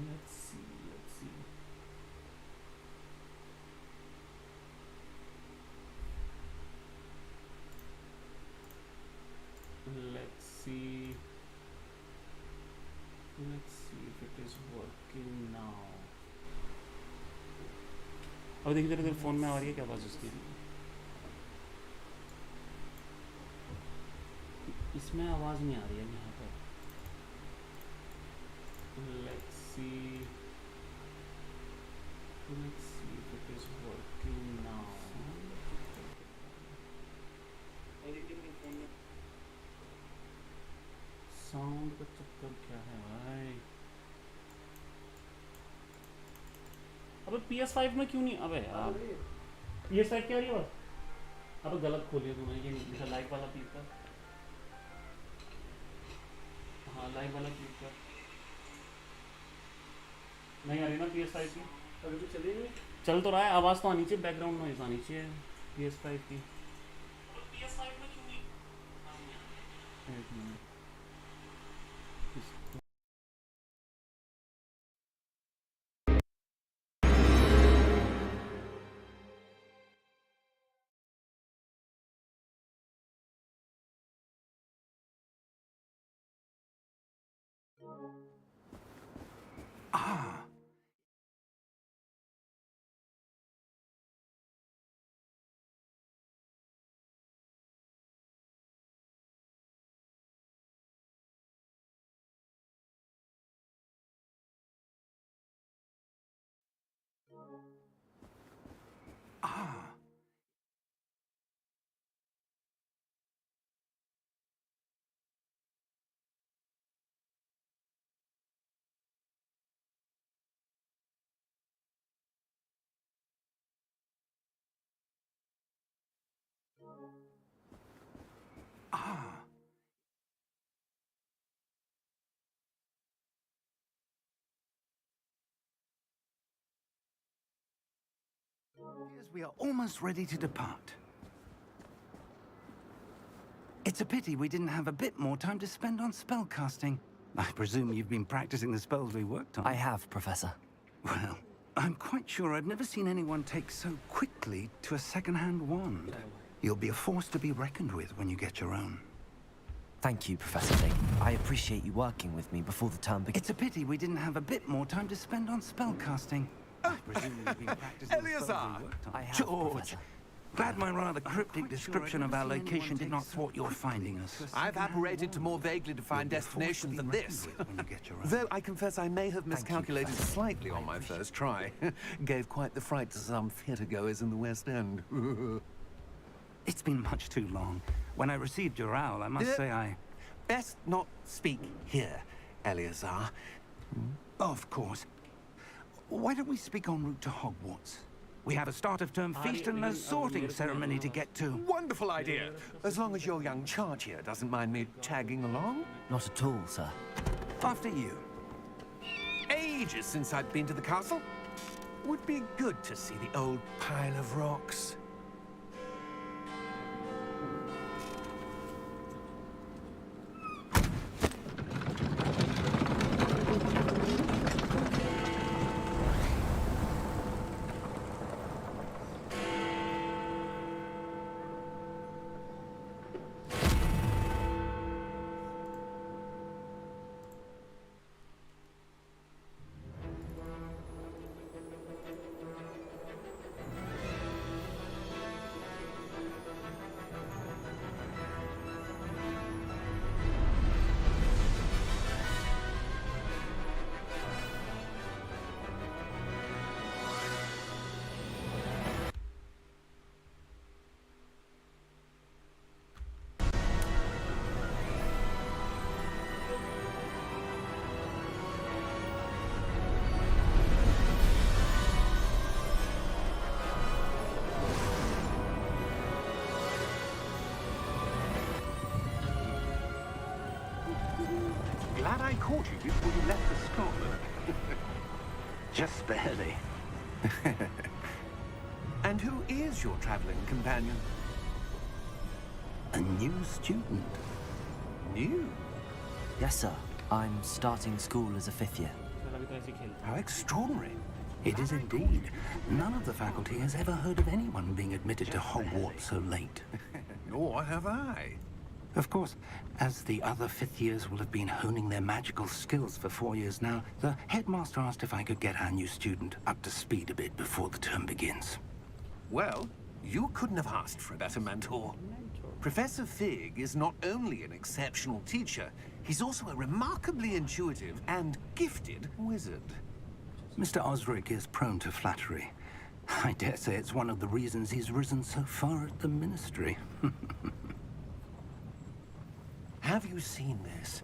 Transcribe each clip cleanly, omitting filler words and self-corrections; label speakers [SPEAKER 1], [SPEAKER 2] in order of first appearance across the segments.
[SPEAKER 1] Let's see, let's see. Let's see. Let's see if it is working now. अब देखिए तेरे phone में आ रही है क्या आवाज़ उसकी? इसमें आवाज़ नहीं आ रही है यहाँ पर. Let's see. Let's see if it is working now. Sound का चक्कर क्या है भाई? अबे PS5 में क्यों नहीं? अबे यार PS5 क्या रही है? अबे गलत खोलिए तूने. ये लिखा लाइव वाला क्लिक कर. हाँ लाइव वाला क्लिक कर. नहीं आ रही ना PS5 की? अभी तो चली नहीं. चल तो रहा है. आवाज़ तो आनी चाहिए. बैकग्राउंड नॉइज़ आनी चाहिए PS5 की. PS5 में क्यों नहीं? एक minute.
[SPEAKER 2] Ah. Ah. Ah. We are almost ready to depart. It's a pity we didn't have a bit more time to spend on spellcasting. I presume you've been practicing the spells we worked on.
[SPEAKER 3] I have, Professor.
[SPEAKER 2] Well, I'm quite sure I've never seen anyone take so quickly to a second-hand wand. You'll be a force to be reckoned with when you get your own.
[SPEAKER 3] Thank you, Professor Lee. I appreciate you working with me before the term begins.
[SPEAKER 2] It's a pity we didn't have a bit more time to spend on spellcasting. I presume you've been practicing the spells we worked on.
[SPEAKER 3] I have,
[SPEAKER 2] George!
[SPEAKER 3] Professor.
[SPEAKER 2] Glad my rather cryptic description of our location did not thwart your finding us.
[SPEAKER 4] I've apparated to more vaguely defined destinations than this. Though I confess I may have miscalculated slightly on my first try. Gave quite the fright to some theatre-goers in the West End.
[SPEAKER 2] It's been much too long. When I received your owl, I must say I...
[SPEAKER 4] Best not speak here, Eleazar.
[SPEAKER 2] Of course. Why don't we speak en route to Hogwarts? We have a start-of-term feast and a sorting ceremony to get to.
[SPEAKER 4] Wonderful idea! As long as your young charge here doesn't mind me tagging along.
[SPEAKER 3] Not at all, sir.
[SPEAKER 2] After you.
[SPEAKER 4] Ages since I've been to the castle. Would be good to see the old pile of rocks. Glad I caught you before you left for Scotland.
[SPEAKER 2] Just barely.
[SPEAKER 4] And who is your traveling companion?
[SPEAKER 2] A new student.
[SPEAKER 4] New?
[SPEAKER 3] Yes, sir. I'm starting school as a 5th year.
[SPEAKER 1] अभी तो ऐसे ही खेलते
[SPEAKER 4] How extraordinary.
[SPEAKER 2] It is indeed. None of the faculty has ever heard of anyone being admitted to Hogwarts so late.
[SPEAKER 4] Nor have I.
[SPEAKER 2] Of course, as the other fifth years will have been honing their magical skills for 4 years now, the headmaster asked if I could get our new student up to speed a bit before the term begins.
[SPEAKER 4] Well, you couldn't have asked for a better mentor. Professor Fig is not only an exceptional teacher, he's also a remarkably intuitive and gifted wizard.
[SPEAKER 2] Mr. Osric is prone to flattery. I dare say it's one of the reasons he's risen so far at the Ministry.
[SPEAKER 4] Have you seen this?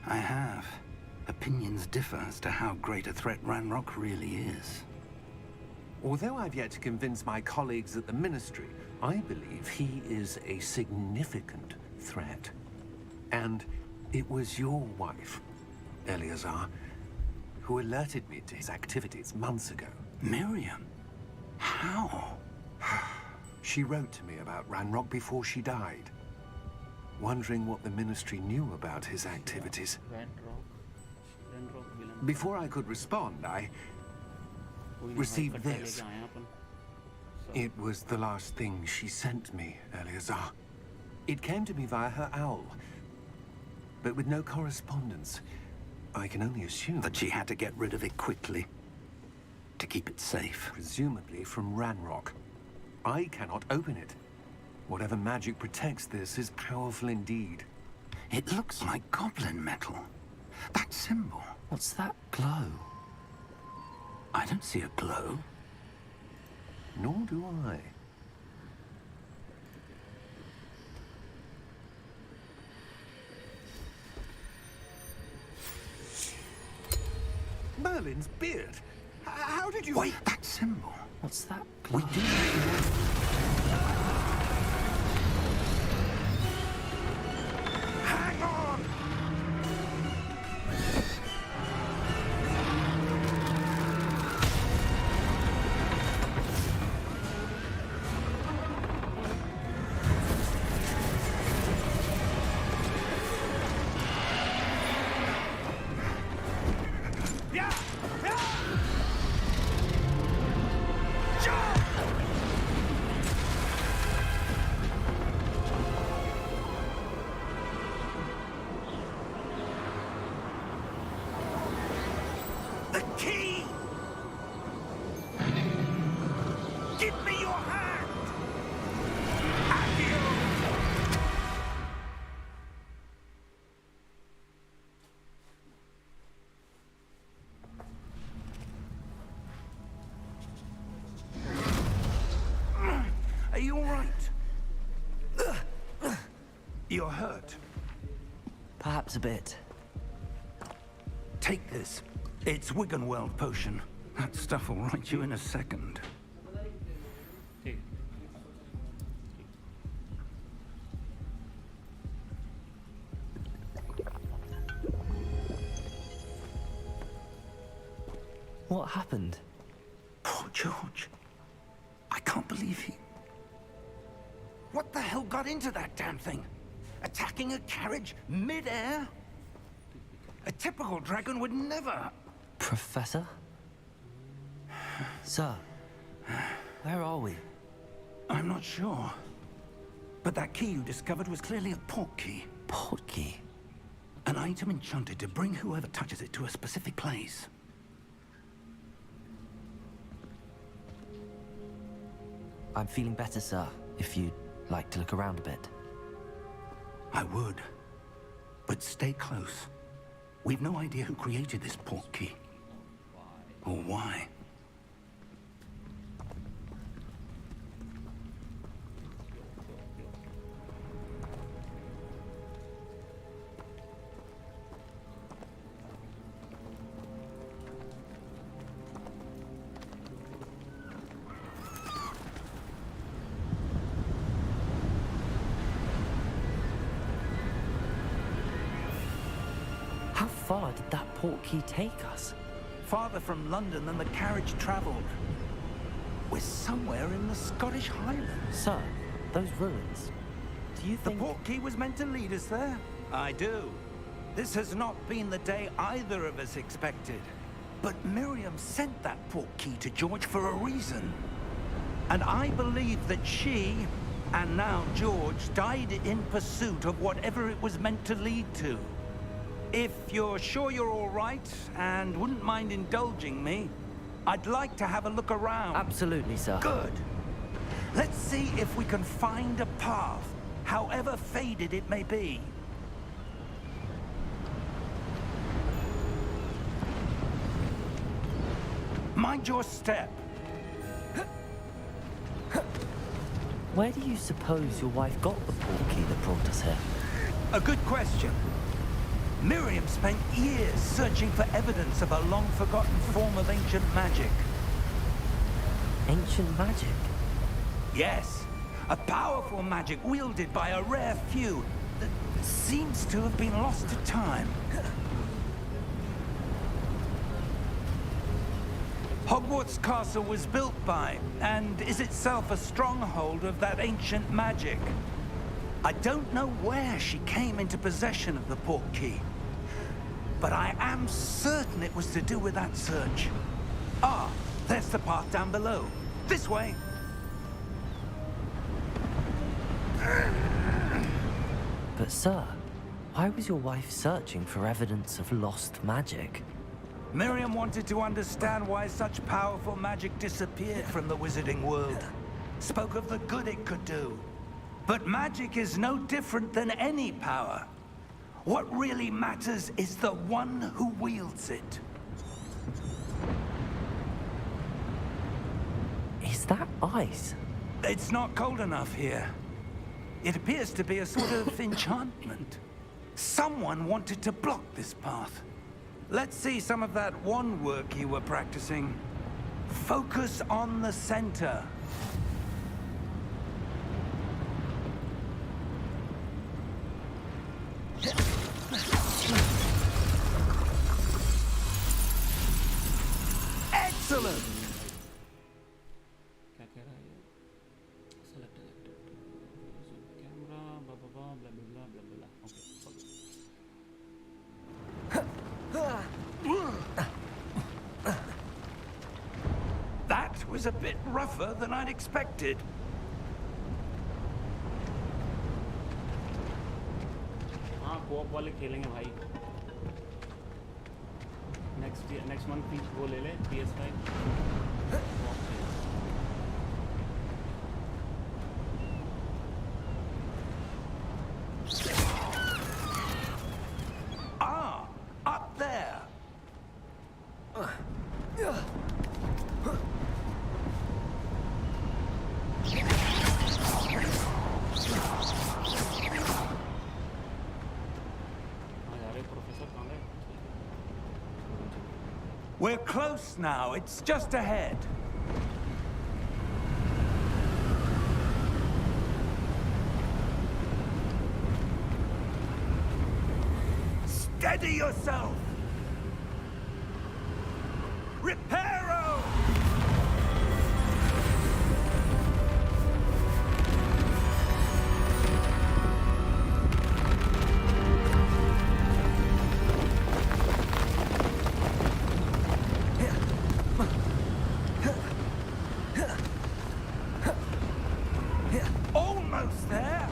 [SPEAKER 2] I have. Opinions differ as to how great a threat Ranrock really is.
[SPEAKER 4] Although I've yet to convince my colleagues at the Ministry, I believe he is a significant threat. And it was your wife, Eleazar, who alerted me to his activities months ago.
[SPEAKER 2] Miriam? How?
[SPEAKER 4] She wrote to me about Ranrock before she died, wondering what the Ministry knew about his activities.
[SPEAKER 1] Ranrock villain
[SPEAKER 4] Before I could respond, I
[SPEAKER 1] कोई ना
[SPEAKER 4] received
[SPEAKER 1] हरकत लेके
[SPEAKER 4] this.
[SPEAKER 1] आए हैं अपन
[SPEAKER 4] It was the last thing she sent me, Eleazar. It came to me via her owl, but with no correspondence. I can only assume
[SPEAKER 2] That she had to get rid of it quickly. To keep it safe.
[SPEAKER 4] presumably from Ranrock. I cannot open it. Whatever magic protects this is powerful indeed.
[SPEAKER 2] It looks like goblin metal. That symbol.
[SPEAKER 3] What's that glow?
[SPEAKER 2] I don't see a glow.
[SPEAKER 4] Nor do I. Merlin's beard. How did you...
[SPEAKER 2] Wait, that symbol.
[SPEAKER 3] What's that
[SPEAKER 2] We
[SPEAKER 3] glow?
[SPEAKER 2] do.
[SPEAKER 4] Hang on! Yeah! Yeah! Jump! The key! Give me your hand! Accio!
[SPEAKER 2] Are you all right? You're hurt.
[SPEAKER 3] Perhaps a bit.
[SPEAKER 2] Take this. It's Wiggenweld potion. That stuff will right you in a second.
[SPEAKER 1] ठीक
[SPEAKER 3] What happened?
[SPEAKER 2] Poor George. I can't believe he... What the hell got into that damn thing? Attacking a carriage mid-air? A typical dragon would never...
[SPEAKER 3] Professor? Sir, where are we?
[SPEAKER 2] I'm not sure. But that key you discovered was clearly a portkey.
[SPEAKER 3] Portkey?
[SPEAKER 2] An item enchanted to bring whoever touches it to a specific place.
[SPEAKER 3] I'm feeling better, sir, if you'd like to look around a bit.
[SPEAKER 2] I would. But stay close. We've no idea who created this portkey. Or why.
[SPEAKER 3] How far did that portkey take us?
[SPEAKER 2] Farther from London than the carriage traveled. We're somewhere in the Scottish Highlands.
[SPEAKER 3] Sir, those ruins. Do you
[SPEAKER 2] The
[SPEAKER 3] think...
[SPEAKER 2] portkey was meant to lead us there? I do. This has not been the day either of us expected. But Miriam sent that portkey to George for a reason. And I believe that she, and now George, died in pursuit of whatever it was meant to lead to. If you're sure you're all right, and wouldn't mind indulging me, I'd like to have a look around.
[SPEAKER 3] Absolutely, sir.
[SPEAKER 2] Good. Let's see if we can find a path, however faded it may be. Mind your step.
[SPEAKER 3] Where do you suppose your wife got the portkey that brought us here?
[SPEAKER 2] A good question. Miriam spent years searching for evidence of a long-forgotten form of ancient magic.
[SPEAKER 3] Ancient magic?
[SPEAKER 2] Yes, a powerful magic wielded by a rare few that seems to have been lost to time. Hogwarts Castle was built by, and is itself a stronghold of that ancient magic. I don't know where she came into possession of the portkey, but I am certain it was to do with that search. Ah, there's the path down below. This way.
[SPEAKER 3] But sir, why was your wife searching for evidence of lost magic?
[SPEAKER 2] Miriam wanted to understand why such powerful magic disappeared from the wizarding world. Spoke of the good it could do. But magic is no different than any power. What really matters is the one who wields it.
[SPEAKER 3] Is that ice?
[SPEAKER 2] It's not cold enough here. It appears to be a sort of enchantment. Someone wanted to block this path. Let's see some of that wand work you were practicing. Focus on the center. Excellent!
[SPEAKER 1] क्या कह रहा है ये? Select camera, blah blah blah blah blah blah blah. Okay.
[SPEAKER 2] That was a bit rougher than I'd expected.
[SPEAKER 1] हाँ co-op वाले खेलेंगे भाई. Next month वो ले ले PS5.
[SPEAKER 2] Ah, up there. We're close now. It's just ahead. Steady yourself! Reparo! Almost there!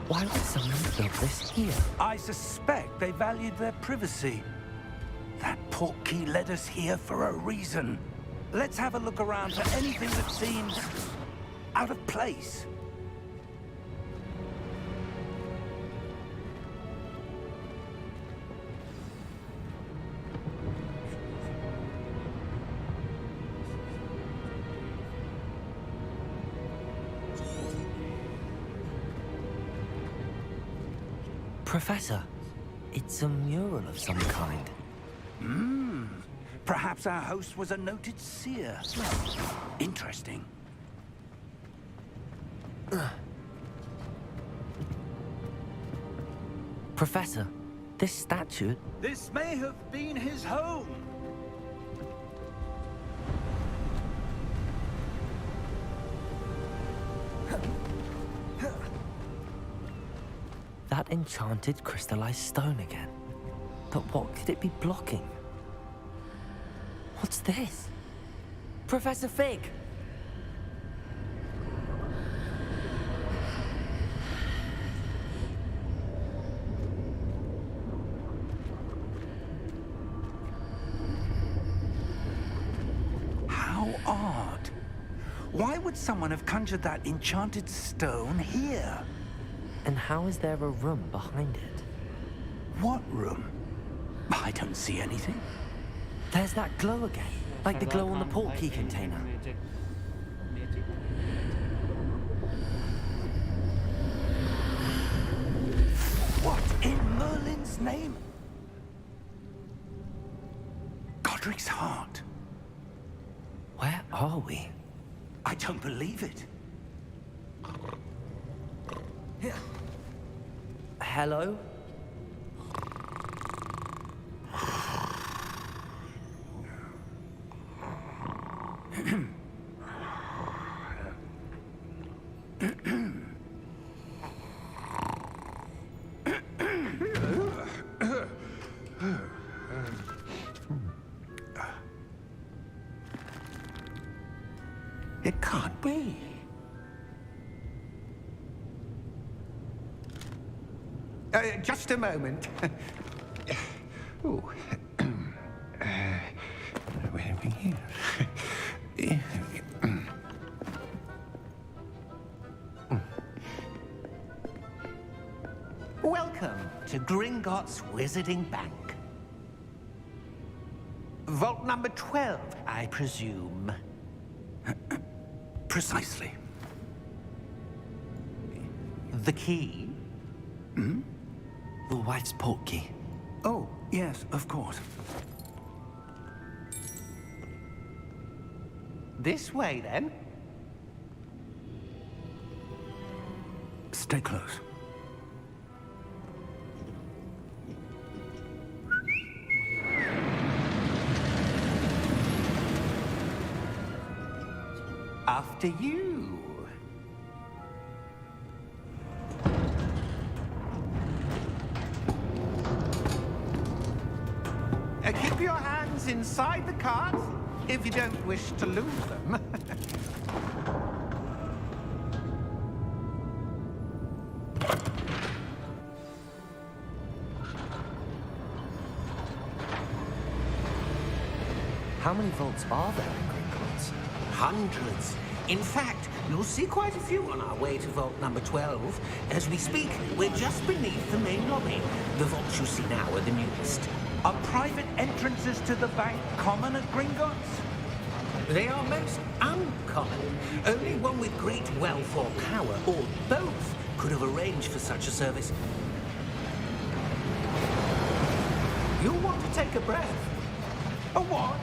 [SPEAKER 3] Why would someone build this here?
[SPEAKER 2] I suspect they valued their privacy. That portkey led us here for a reason. Let's have a look around for anything that seems out of place.
[SPEAKER 3] Professor, it's a mural of some kind.
[SPEAKER 2] Perhaps our host was a noted seer.
[SPEAKER 3] Professor, this statue...
[SPEAKER 2] This may have been his home.
[SPEAKER 3] That enchanted crystallized stone again. But what could it be blocking? What's this? Professor Fig!
[SPEAKER 2] How odd. Why would someone have conjured that enchanted stone here?
[SPEAKER 3] And how is there a room behind it?
[SPEAKER 2] What room? I don't see anything.
[SPEAKER 3] There's that glow again, like the glow on the portkey container.
[SPEAKER 2] What in Merlin's name? Godric's heart.
[SPEAKER 3] Where are we?
[SPEAKER 2] I don't believe it.
[SPEAKER 3] Hello?
[SPEAKER 2] It can't be. Just a moment. Ooh. Where are we here?
[SPEAKER 4] Welcome to Gringotts Wizarding Bank. Vault number 12, I presume.
[SPEAKER 2] Precisely.
[SPEAKER 4] The key?
[SPEAKER 3] The wife's portkey.
[SPEAKER 2] Oh, yes, of course.
[SPEAKER 4] This way, then.
[SPEAKER 2] Stay close.
[SPEAKER 4] After you. Keep your hands inside the cart if you don't wish to lose them.
[SPEAKER 3] How many vaults are there in Gringotts?
[SPEAKER 5] Hundreds. In fact, you'll see quite a few on our way to vault number 12. As we speak, we're just beneath the main lobby. The vaults you see now are the newest.
[SPEAKER 2] Are private entrances to the bank common at Gringotts?
[SPEAKER 5] They are most uncommon. Only one with great wealth or power, or both, could have arranged for such a service. You'll want to take a breath.
[SPEAKER 2] A what?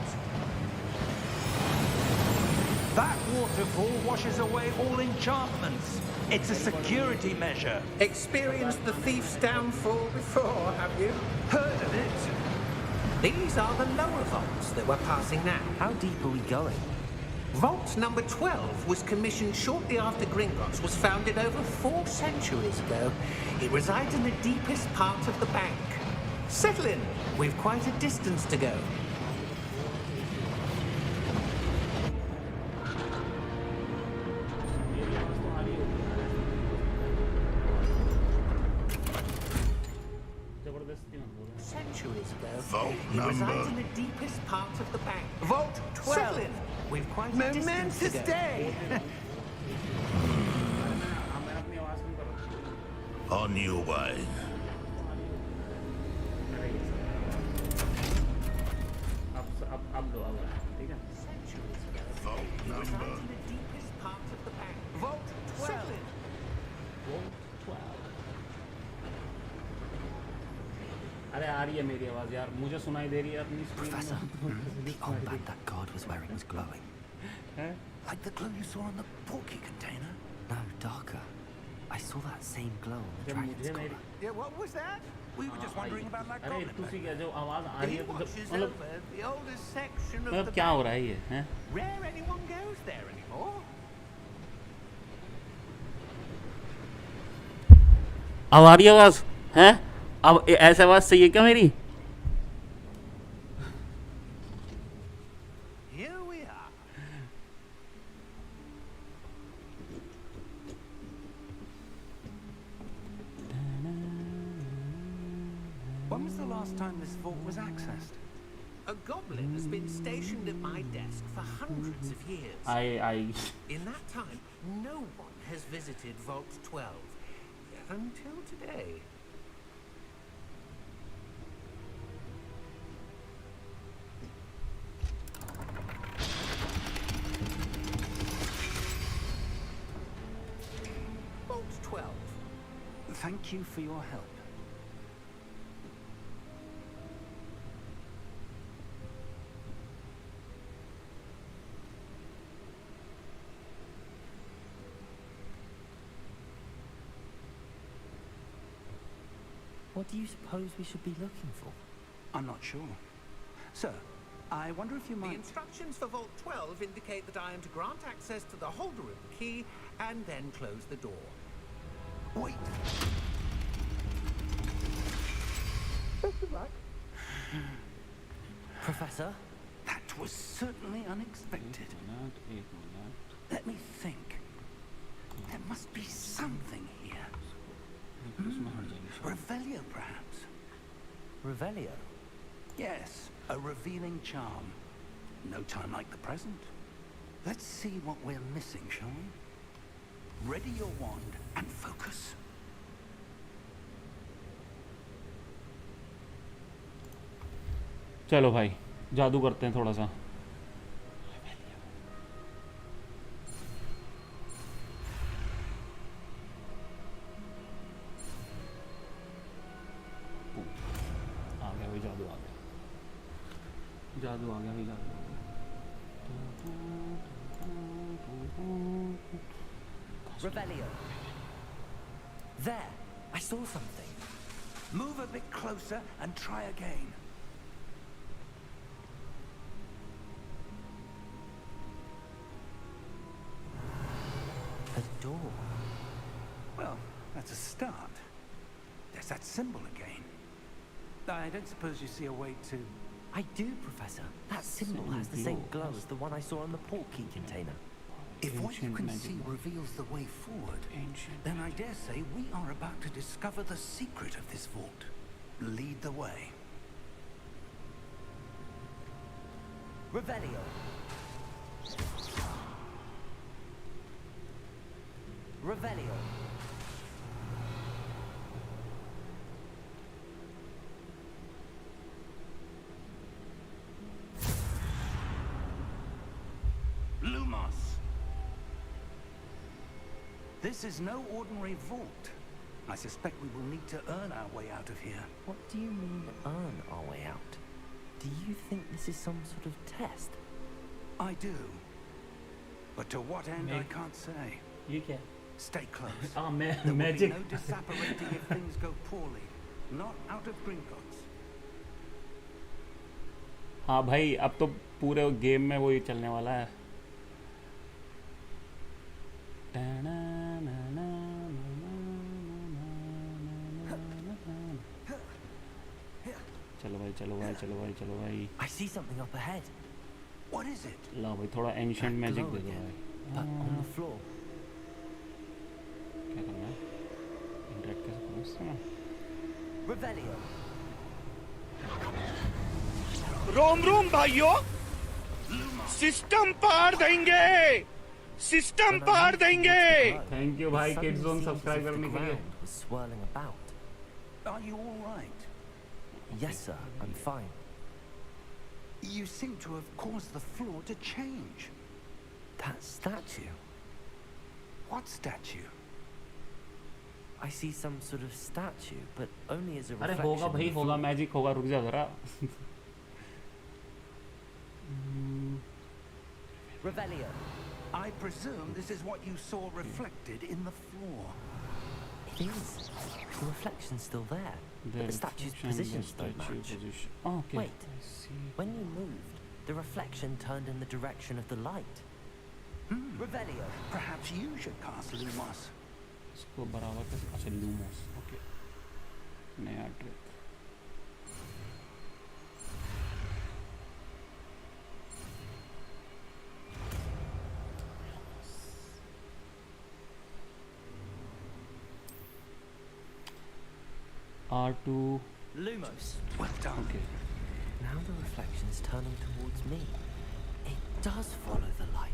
[SPEAKER 2] That waterfall washes away all enchantments. It's a security measure.
[SPEAKER 5] Experienced the thief's downfall before, have you?
[SPEAKER 2] Heard of it?
[SPEAKER 5] These are the lower vaults that we're passing now.
[SPEAKER 3] How deep are we going?
[SPEAKER 5] Vault number 12 was commissioned shortly after Gringotts was founded over 4 centuries ago. It resides in the deepest part of the bank. Settle in. We've quite a distance to go. Centuries ago.
[SPEAKER 6] Vault
[SPEAKER 5] It resides
[SPEAKER 6] number.
[SPEAKER 5] in the deepest part of the bank.
[SPEAKER 2] Vault 12.
[SPEAKER 5] Settle in. We've quite a distance
[SPEAKER 2] Momentous
[SPEAKER 5] to go.
[SPEAKER 2] day.
[SPEAKER 6] On your way.
[SPEAKER 1] अब दो अब ठीक है
[SPEAKER 5] Centuries ago.
[SPEAKER 6] Vault
[SPEAKER 5] It resides
[SPEAKER 6] number.
[SPEAKER 5] in the deepest part of the bank.
[SPEAKER 2] Vault 12.
[SPEAKER 5] Settle in.
[SPEAKER 1] अरे आ रही है मेरी आवाज यार मुझे सुनाई दे रही है अपनी स्क्रीन
[SPEAKER 3] Professor,
[SPEAKER 1] में
[SPEAKER 3] the armband that guard was wearing was glowing.
[SPEAKER 2] Like the glow you saw on the portkey container?
[SPEAKER 3] No, darker. I I saw that same glow on the
[SPEAKER 1] जब
[SPEAKER 3] dragon's
[SPEAKER 1] मुझे मेरी
[SPEAKER 3] collar.
[SPEAKER 2] Yeah, what was that? We were just wondering about that
[SPEAKER 1] अरे
[SPEAKER 2] goblin.
[SPEAKER 1] तू सी क्या जो आवाज आ रही
[SPEAKER 5] He
[SPEAKER 1] है तो
[SPEAKER 5] watches
[SPEAKER 1] मतलब
[SPEAKER 5] over the oldest section of the
[SPEAKER 1] क्या हो
[SPEAKER 5] bank.
[SPEAKER 1] रहा है ये हैं?
[SPEAKER 5] Rare anyone goes there anymore.
[SPEAKER 1] अब आ रही है आवाज हैं? अब ऐसे आवाज चाहिए क्या मेरी?
[SPEAKER 5] Here we are.
[SPEAKER 2] When was the last time this vault was accessed?
[SPEAKER 5] A goblin has been stationed at my desk for hundreds of years.
[SPEAKER 1] I
[SPEAKER 5] In that time, no one has visited Vault 12. Until today. Vault 12.
[SPEAKER 2] Thank you for your help.
[SPEAKER 3] What do you suppose we should be looking for?
[SPEAKER 2] I'm not sure. Sir, I wonder if you
[SPEAKER 5] The
[SPEAKER 2] might...
[SPEAKER 5] instructions for Vault 12 indicate that I am to grant access to the holder of the key and then close the door.
[SPEAKER 2] Wait.
[SPEAKER 3] Professor?
[SPEAKER 2] That was certainly unexpected. Let me think. There must be something here. Revelio, perhaps?
[SPEAKER 3] Revelio?
[SPEAKER 2] Yes, a revealing charm. No time like the present. Let's see what we're missing, shall we? Ready your wand and focus.
[SPEAKER 1] चलो भाई जादू करते हैं थोड़ा सा आ गया भाई जादू आ गया जादू आ गया भाई जादू
[SPEAKER 3] Revelio. There, I saw something.
[SPEAKER 2] Move a bit closer and try again.
[SPEAKER 3] A door.
[SPEAKER 2] Well, that's a start. There's that symbol again. I don't suppose you see a way to...
[SPEAKER 3] I do, Professor. That symbol has the same glow as the one I saw on the port key container.
[SPEAKER 2] If what you
[SPEAKER 1] Ancient
[SPEAKER 2] can
[SPEAKER 1] magic
[SPEAKER 2] see
[SPEAKER 1] book.
[SPEAKER 2] reveals the way forward,
[SPEAKER 1] Ancient
[SPEAKER 2] then I dare say we are about to discover the secret of this vault. Lead the way.
[SPEAKER 3] Revelio. Revelio.
[SPEAKER 2] Lumos! This is no ordinary vault. I suspect we will need to earn our way out of here.
[SPEAKER 3] What do you mean, earn our way out? Do you think this is some sort of test?
[SPEAKER 2] I do. But to what end, I can't say.
[SPEAKER 1] ये क्या
[SPEAKER 2] Stay close.
[SPEAKER 1] हाँ
[SPEAKER 2] There will be
[SPEAKER 1] magic
[SPEAKER 2] no disapparating if things go poorly. Not out of Gringotts.
[SPEAKER 1] हाँ भाई अब तो पूरे game में वो ही चलने वाला है चलो भाई चलो भाई चलो भाई चलो भाई
[SPEAKER 3] I see something up ahead.
[SPEAKER 2] What is it?
[SPEAKER 1] ला भाई थोड़ा एंशिएंट मैजिक
[SPEAKER 3] Glow
[SPEAKER 1] दे दो
[SPEAKER 3] again,
[SPEAKER 1] भाई
[SPEAKER 3] but on the floor.
[SPEAKER 1] क्या करना है इंटरेक्ट कैसे करूँ इससे मैं
[SPEAKER 3] Revelio.
[SPEAKER 6] रोम रोम भाइयों सिस्टम पार देंगे सिस्टम पार देंगे
[SPEAKER 1] थैंक यू भाई
[SPEAKER 3] Suddenly
[SPEAKER 1] kids zone
[SPEAKER 3] seemed as
[SPEAKER 1] subscribe
[SPEAKER 3] if the
[SPEAKER 1] करने के लिए
[SPEAKER 3] ground was swirling about.
[SPEAKER 2] Are you all right?
[SPEAKER 3] Yes, sir. I'm fine.
[SPEAKER 2] You seem to have caused the floor to change.
[SPEAKER 3] That statue.
[SPEAKER 2] What statue?
[SPEAKER 3] I see some sort of statue, but only as a
[SPEAKER 1] अरे
[SPEAKER 3] reflection.
[SPEAKER 1] होगा भाई
[SPEAKER 3] in the
[SPEAKER 1] होगा
[SPEAKER 3] floor.
[SPEAKER 1] Magic होगा रुक जा जरा
[SPEAKER 3] Revelio.
[SPEAKER 2] I presume this is what you saw reflected in the floor.
[SPEAKER 3] is. The reflection's still there.
[SPEAKER 1] The
[SPEAKER 3] But the statue's
[SPEAKER 1] reflection,
[SPEAKER 3] positions
[SPEAKER 1] the
[SPEAKER 3] don't
[SPEAKER 1] statue
[SPEAKER 3] match.
[SPEAKER 1] position. Oh, okay.
[SPEAKER 3] Wait.
[SPEAKER 1] I see.
[SPEAKER 3] When you moved, the reflection turned in the direction of the light. Revelio.
[SPEAKER 2] Perhaps you should cast Lumos.
[SPEAKER 1] इसको बराबर कर. अच्छा, Lumos. Okay. नया trick. R2.
[SPEAKER 3] Lumos.
[SPEAKER 2] Well done.
[SPEAKER 1] Okay.
[SPEAKER 3] Now the reflection's turning towards me. It does follow the light.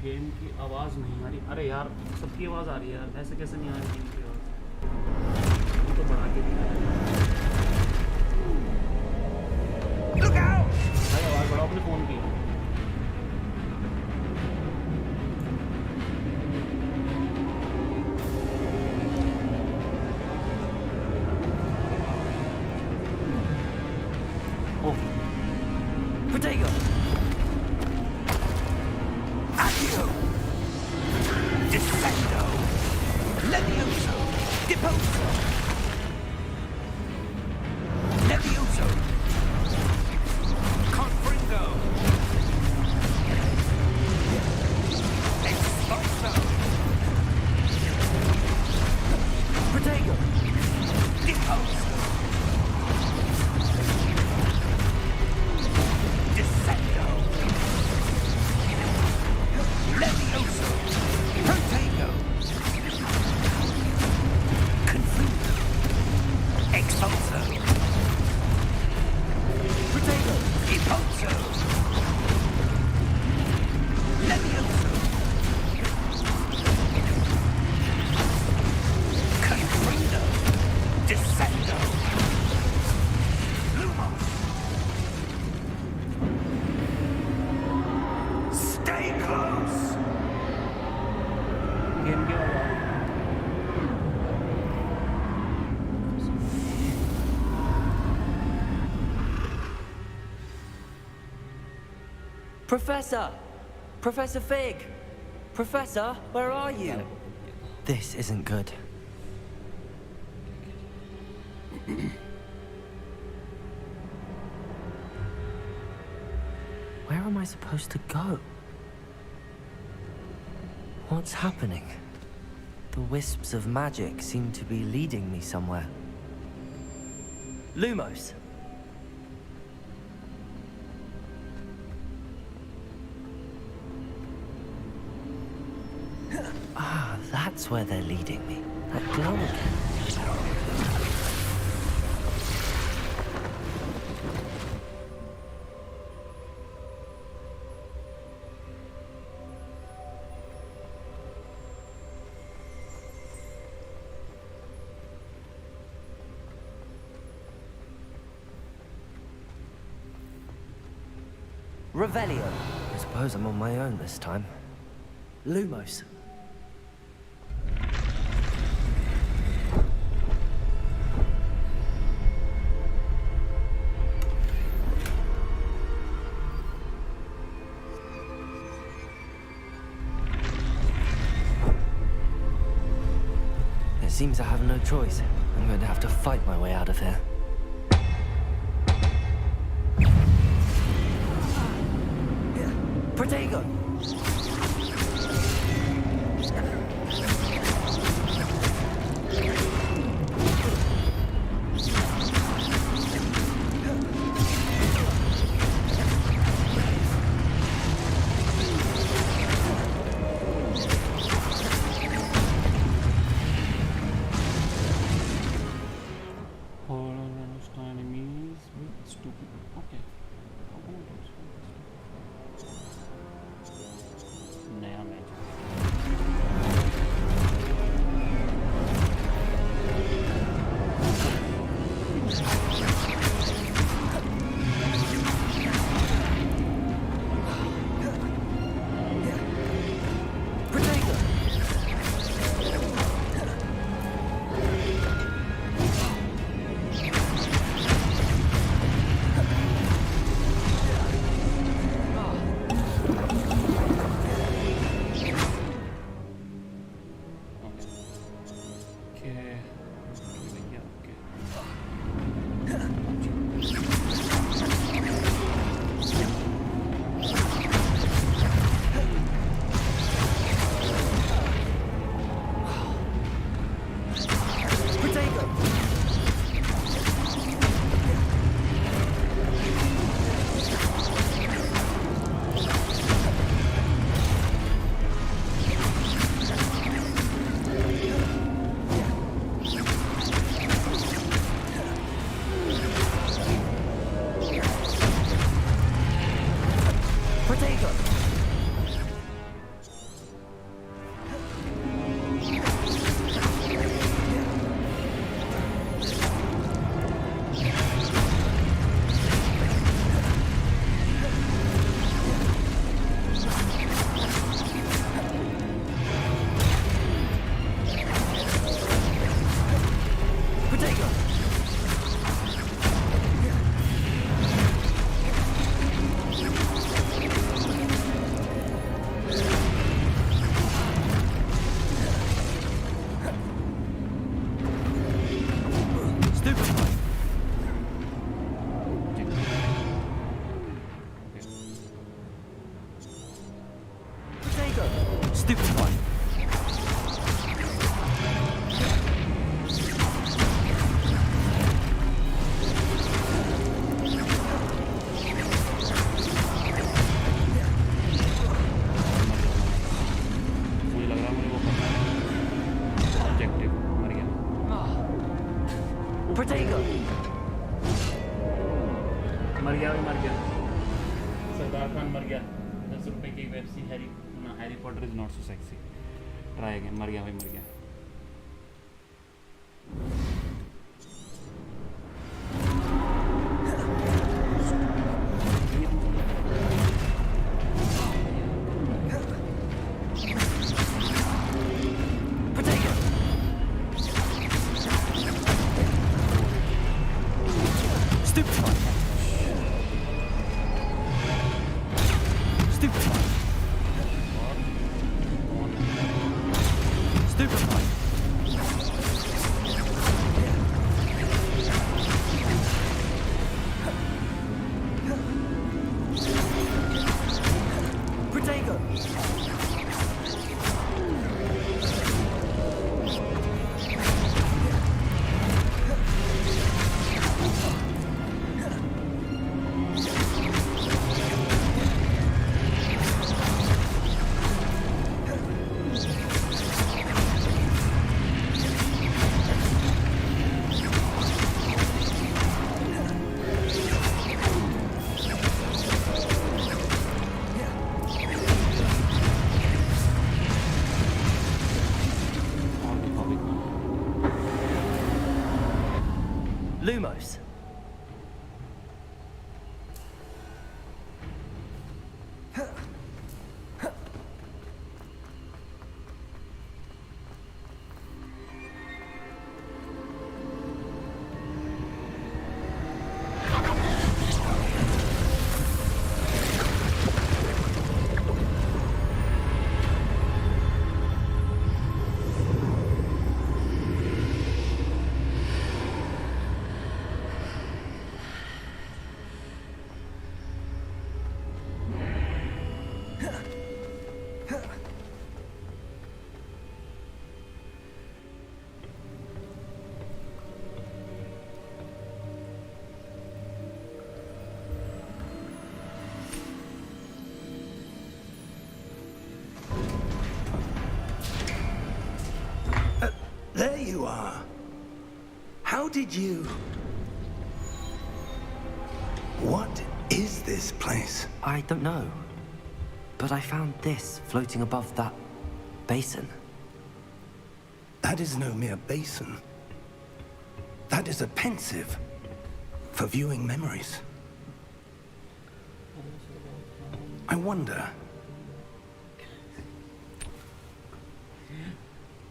[SPEAKER 1] Game की आवाज़ नहीं आ रही. अरे यार, सबकी आवाज़ आ रही है यार. ऐसे कैसे नहीं आ रही गेम की आवाज़? ये तो बढ़ा के दिया है.
[SPEAKER 2] Look out!
[SPEAKER 1] भाई आवाज़ बढ़ाओ अपने फ़ोन की. ओह.
[SPEAKER 3] Protego!
[SPEAKER 2] Accio! Descendo! Levioso! Deposo! Levioso! Confringo! Expulso!
[SPEAKER 3] Protego!
[SPEAKER 2] Deposo! Descendo! Levioso! Protego! Confringo! Expulso!
[SPEAKER 3] Protego!
[SPEAKER 2] Deposo! Levioso! Confringo! Descendo! Lumos! Stay close!
[SPEAKER 1] Game की आवाज़.
[SPEAKER 3] Professor! Professor Fig! Professor, where are you? This isn't good. Where am I supposed to go? What's happening? The wisps of magic seem to be leading me somewhere. Lumos! Ah, that's where they're leading me. That glow again. Revelio. I suppose I'm on my own this time. Lumos. It seems I have no choice. I'm going to have to fight my way out of here. Protego!
[SPEAKER 1] Horror enemies with stupid. Okay. How can I do this?
[SPEAKER 3] Protego!
[SPEAKER 1] मर गया सरदार खान मर गया 10 रुपए की web सी Harry Potter is not so sexy try again मर गया
[SPEAKER 3] Lumos.
[SPEAKER 2] There you are. How did you... What is this place?
[SPEAKER 3] I don't know. But I found this floating above that basin.
[SPEAKER 2] That is no mere basin. That is a pensive for viewing memories. I wonder...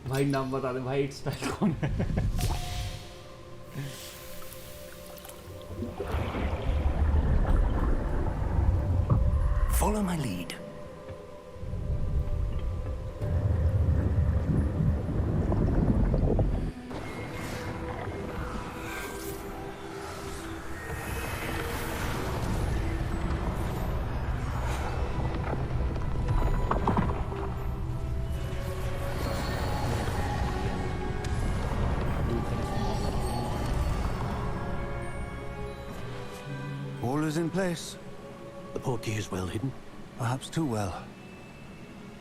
[SPEAKER 1] भाई नाम बता दे भाई it's style कौन है
[SPEAKER 2] Follow my lead.
[SPEAKER 7] All is in place.
[SPEAKER 8] The portkey is well hidden.
[SPEAKER 7] Perhaps too well.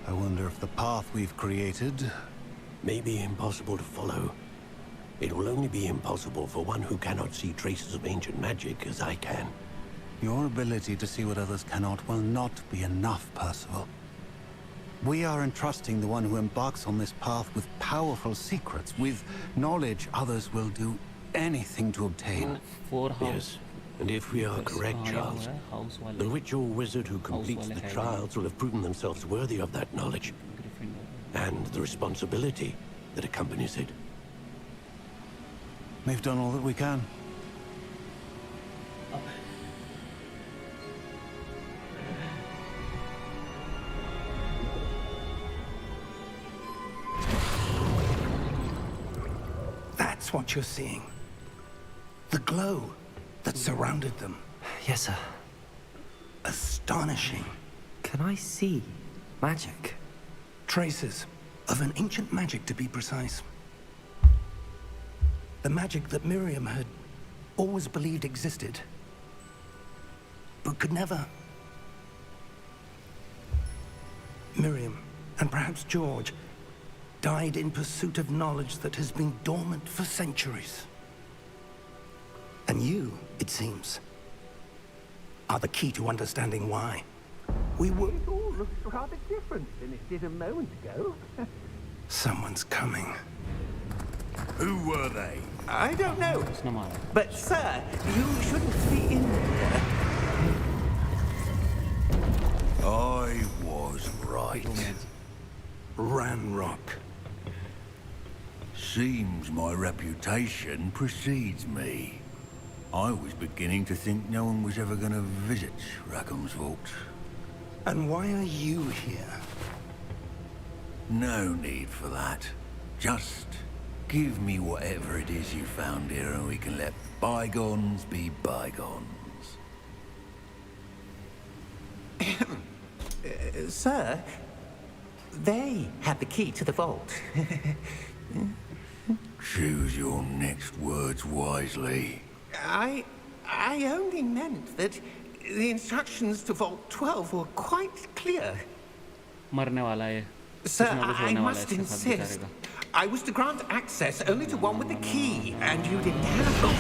[SPEAKER 7] I wonder if the path we've created...
[SPEAKER 8] May be impossible to follow. It will only be impossible for one who cannot see traces of ancient magic as I can.
[SPEAKER 7] Your ability to see what others cannot will not be enough, Percival. We are entrusting the one who embarks on this path with powerful secrets, with knowledge others will do anything to obtain.
[SPEAKER 8] Yes. And if we are correct, Charles, the witch or wizard who completes the trials will have proven themselves worthy of that knowledge and the responsibility that accompanies it.
[SPEAKER 7] We've done all that we can.
[SPEAKER 2] That's what you're seeing. The glow that surrounded them.
[SPEAKER 3] Yes, sir.
[SPEAKER 2] Astonishing.
[SPEAKER 3] Can I see magic?
[SPEAKER 2] Traces of an ancient magic, to be precise. The magic that Miriam had always believed existed, but could never. Miriam, and perhaps George, died in pursuit of knowledge that has been dormant for centuries. And you, it seems, are the key to understanding why. We were...
[SPEAKER 5] It all looks rather different than it did a moment ago.
[SPEAKER 2] Someone's coming.
[SPEAKER 9] Who were they?
[SPEAKER 5] I don't know.
[SPEAKER 1] उसने मारा.
[SPEAKER 5] But, sir, you shouldn't be in here.
[SPEAKER 9] I was right.
[SPEAKER 2] Ranrock.
[SPEAKER 9] Seems my reputation precedes me. I was beginning to think no one was ever going to visit Rackham's vault.
[SPEAKER 2] And why are you here?
[SPEAKER 9] No need for that. Just give me whatever it is you found here and we can let bygones be bygones.
[SPEAKER 5] Sir, they had the key to the vault.
[SPEAKER 9] Choose your next words wisely.
[SPEAKER 5] I only meant that the instructions to Vault 12 were quite clear.
[SPEAKER 1] मरने वाला है.
[SPEAKER 5] Sir,
[SPEAKER 1] कुछ ना कुछ
[SPEAKER 5] I
[SPEAKER 1] होने वाला है
[SPEAKER 5] must
[SPEAKER 1] इसके साथ
[SPEAKER 5] insist.
[SPEAKER 1] बेचारे का.
[SPEAKER 5] I was to grant access only to one with the key, and you didn't have it.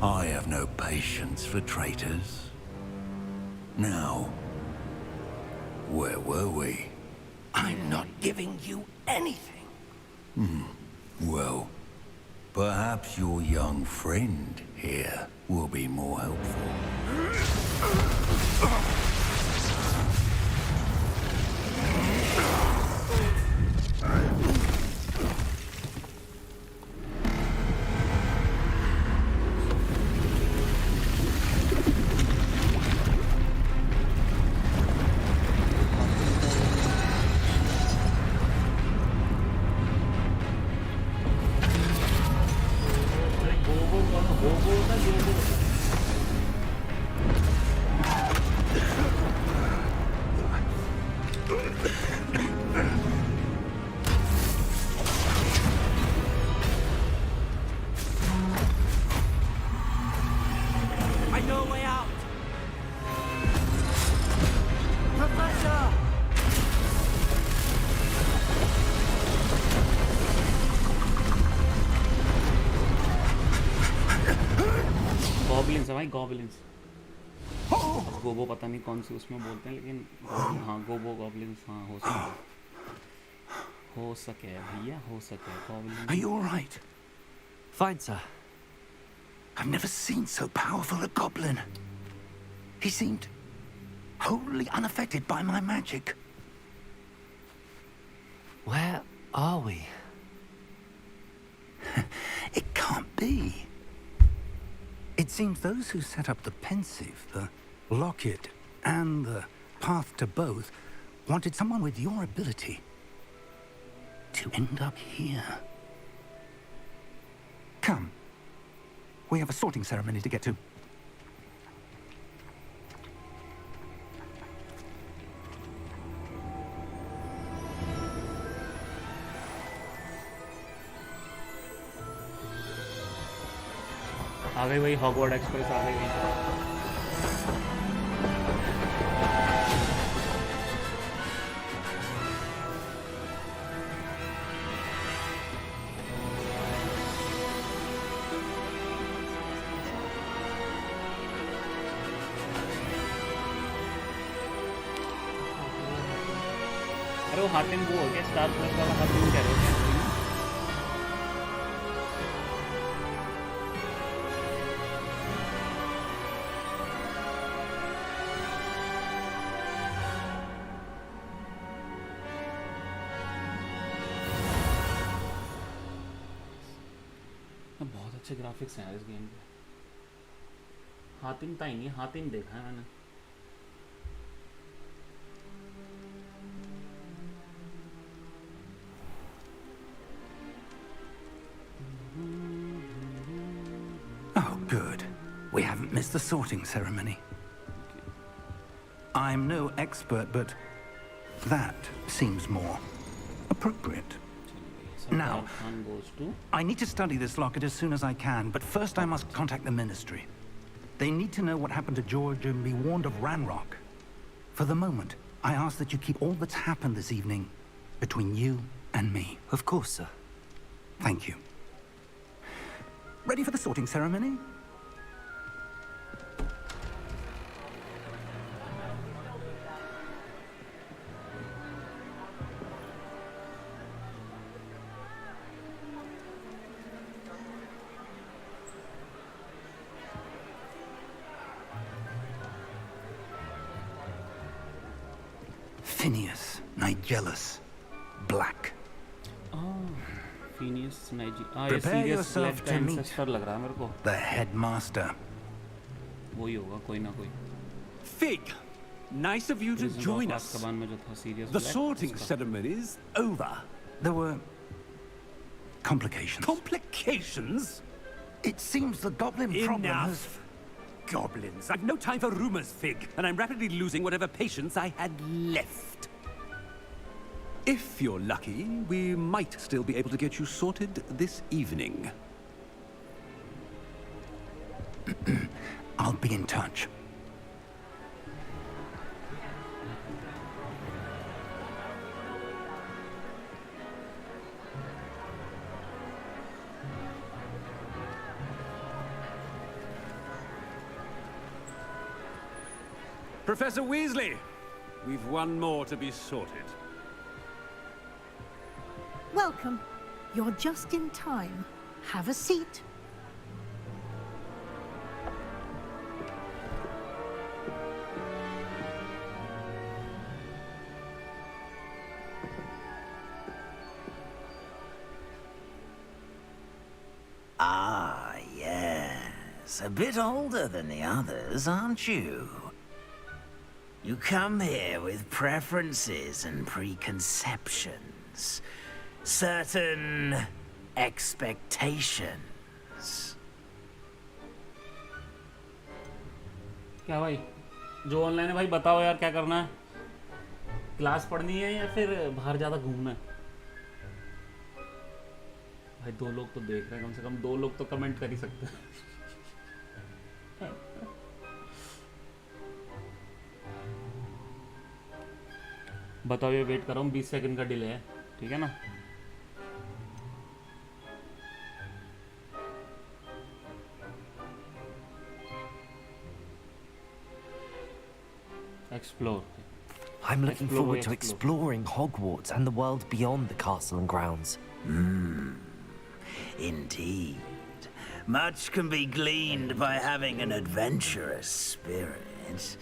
[SPEAKER 9] I have no patience for traitors. Now, where were we?
[SPEAKER 2] I'm not giving you anything.
[SPEAKER 9] Well, perhaps your young friend here will be more helpful.
[SPEAKER 3] I know a way out! Professor!
[SPEAKER 1] Goblins है भाई, goblins. गोबो पता नहीं कौन सी उसमें बोलते हैं, लेकिन हाँ गोबो goblins हाँ हो सके भैया, हो सके goblins.
[SPEAKER 2] Are you all right?
[SPEAKER 3] Fine, sir.
[SPEAKER 2] I've never seen so powerful a goblin. He seemed wholly unaffected by my magic.
[SPEAKER 3] Where are we?
[SPEAKER 2] It can't be. It seems those who set up the pensive, the locket, and the path to both wanted someone with your ability to end up here. Come. We have a sorting ceremony to get to.
[SPEAKER 1] आ गई वही Hogwarts express आ गई वहीं अरे वो हातिम वो हो गया star plus वाला हातिम कह रहे हो क्या? बहुत अच्छे ग्राफिक्स हैं इस गेम के. हातिम ताई नहीं, हातिम देखा है मैंने.
[SPEAKER 2] Oh, good. We haven't missed the sorting ceremony. I'm no expert, but that seems more appropriate. Now, I need to study this locket as soon as I can, but first I must contact the Ministry. They need to know what happened to George and be warned of Ranrock. For the moment, I ask that you keep all that's happened this evening between you and me.
[SPEAKER 3] Of course, sir.
[SPEAKER 2] Thank you. Ready for the sorting ceremony? Phineas, Nigellus, Black.
[SPEAKER 1] Phineas Nigellus. ये
[SPEAKER 2] Prepare
[SPEAKER 1] Sirius
[SPEAKER 2] yourself
[SPEAKER 1] Black
[SPEAKER 2] to meet
[SPEAKER 1] ancestor लग रहा है मेरे को.
[SPEAKER 2] the headmaster.
[SPEAKER 1] वही होगा कोई ना कोई.
[SPEAKER 10] Fig, nice of you to
[SPEAKER 1] Prison
[SPEAKER 10] join
[SPEAKER 1] of
[SPEAKER 10] us.
[SPEAKER 1] Azkaban में जो था Sirius
[SPEAKER 10] The
[SPEAKER 1] Black,
[SPEAKER 10] sorting
[SPEAKER 1] उसका.
[SPEAKER 10] ceremony is over.
[SPEAKER 2] There were complications.
[SPEAKER 10] Complications?
[SPEAKER 2] It seems the goblin problem has...
[SPEAKER 10] Enough. Goblins. I've no time for rumors, Fig, and I'm rapidly losing whatever patience I had left. If you're lucky, we might still be able to get you sorted this evening.
[SPEAKER 2] I'll be in touch.
[SPEAKER 10] Professor Weasley, we've one more to be sorted.
[SPEAKER 11] Welcome. You're just in time. Have a seat.
[SPEAKER 2] Ah, yes. A bit older than the others, aren't you? You come here with preferences and preconceptions. Certain expectations.
[SPEAKER 1] क्या भाई जो online है भाई बताओ यार क्या करना है क्लास पढ़नी है या फिर बाहर ज़्यादा घूमना है भाई दो लोग तो देख रहे हैं कम से कम दो लोग तो कमेंट कर ही सकते हैं बताओ ये वेट कर रहा हूँ 20 सेकंड का डिले है ठीक है ना Explore.
[SPEAKER 3] I'm looking forward to exploring Hogwarts and the world beyond the castle and grounds.
[SPEAKER 2] Indeed. Much can be gleaned by having an adventurous spirit.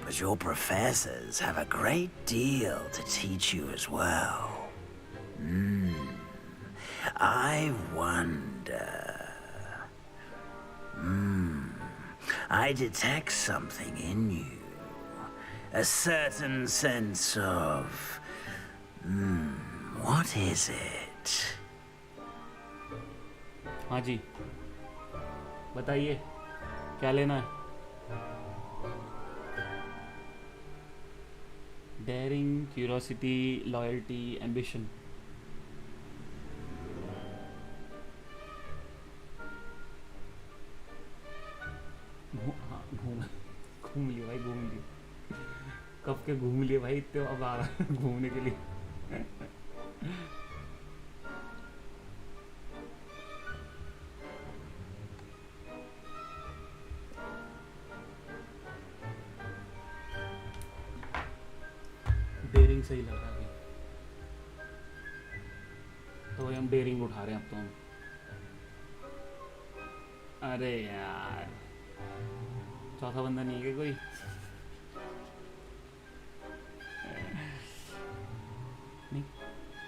[SPEAKER 2] But your professors have a great deal to teach you as well. I wonder... I detect something in you. A certain sense of... what is it?
[SPEAKER 1] हाँ जी बताइए क्या लेना है Daring, curiosity, loyalty, ambition. घूम लिए भाई घूम लिए कब के घूम लिए भाई इतने अब आ रहा है घूमने के लिए डेयरिंग सही लग रहा है तो भाई हम डेयरिंग उठा रहे हैं अब तो हम अरे यार चौथा बंदा नहीं है क्या कोई नहीं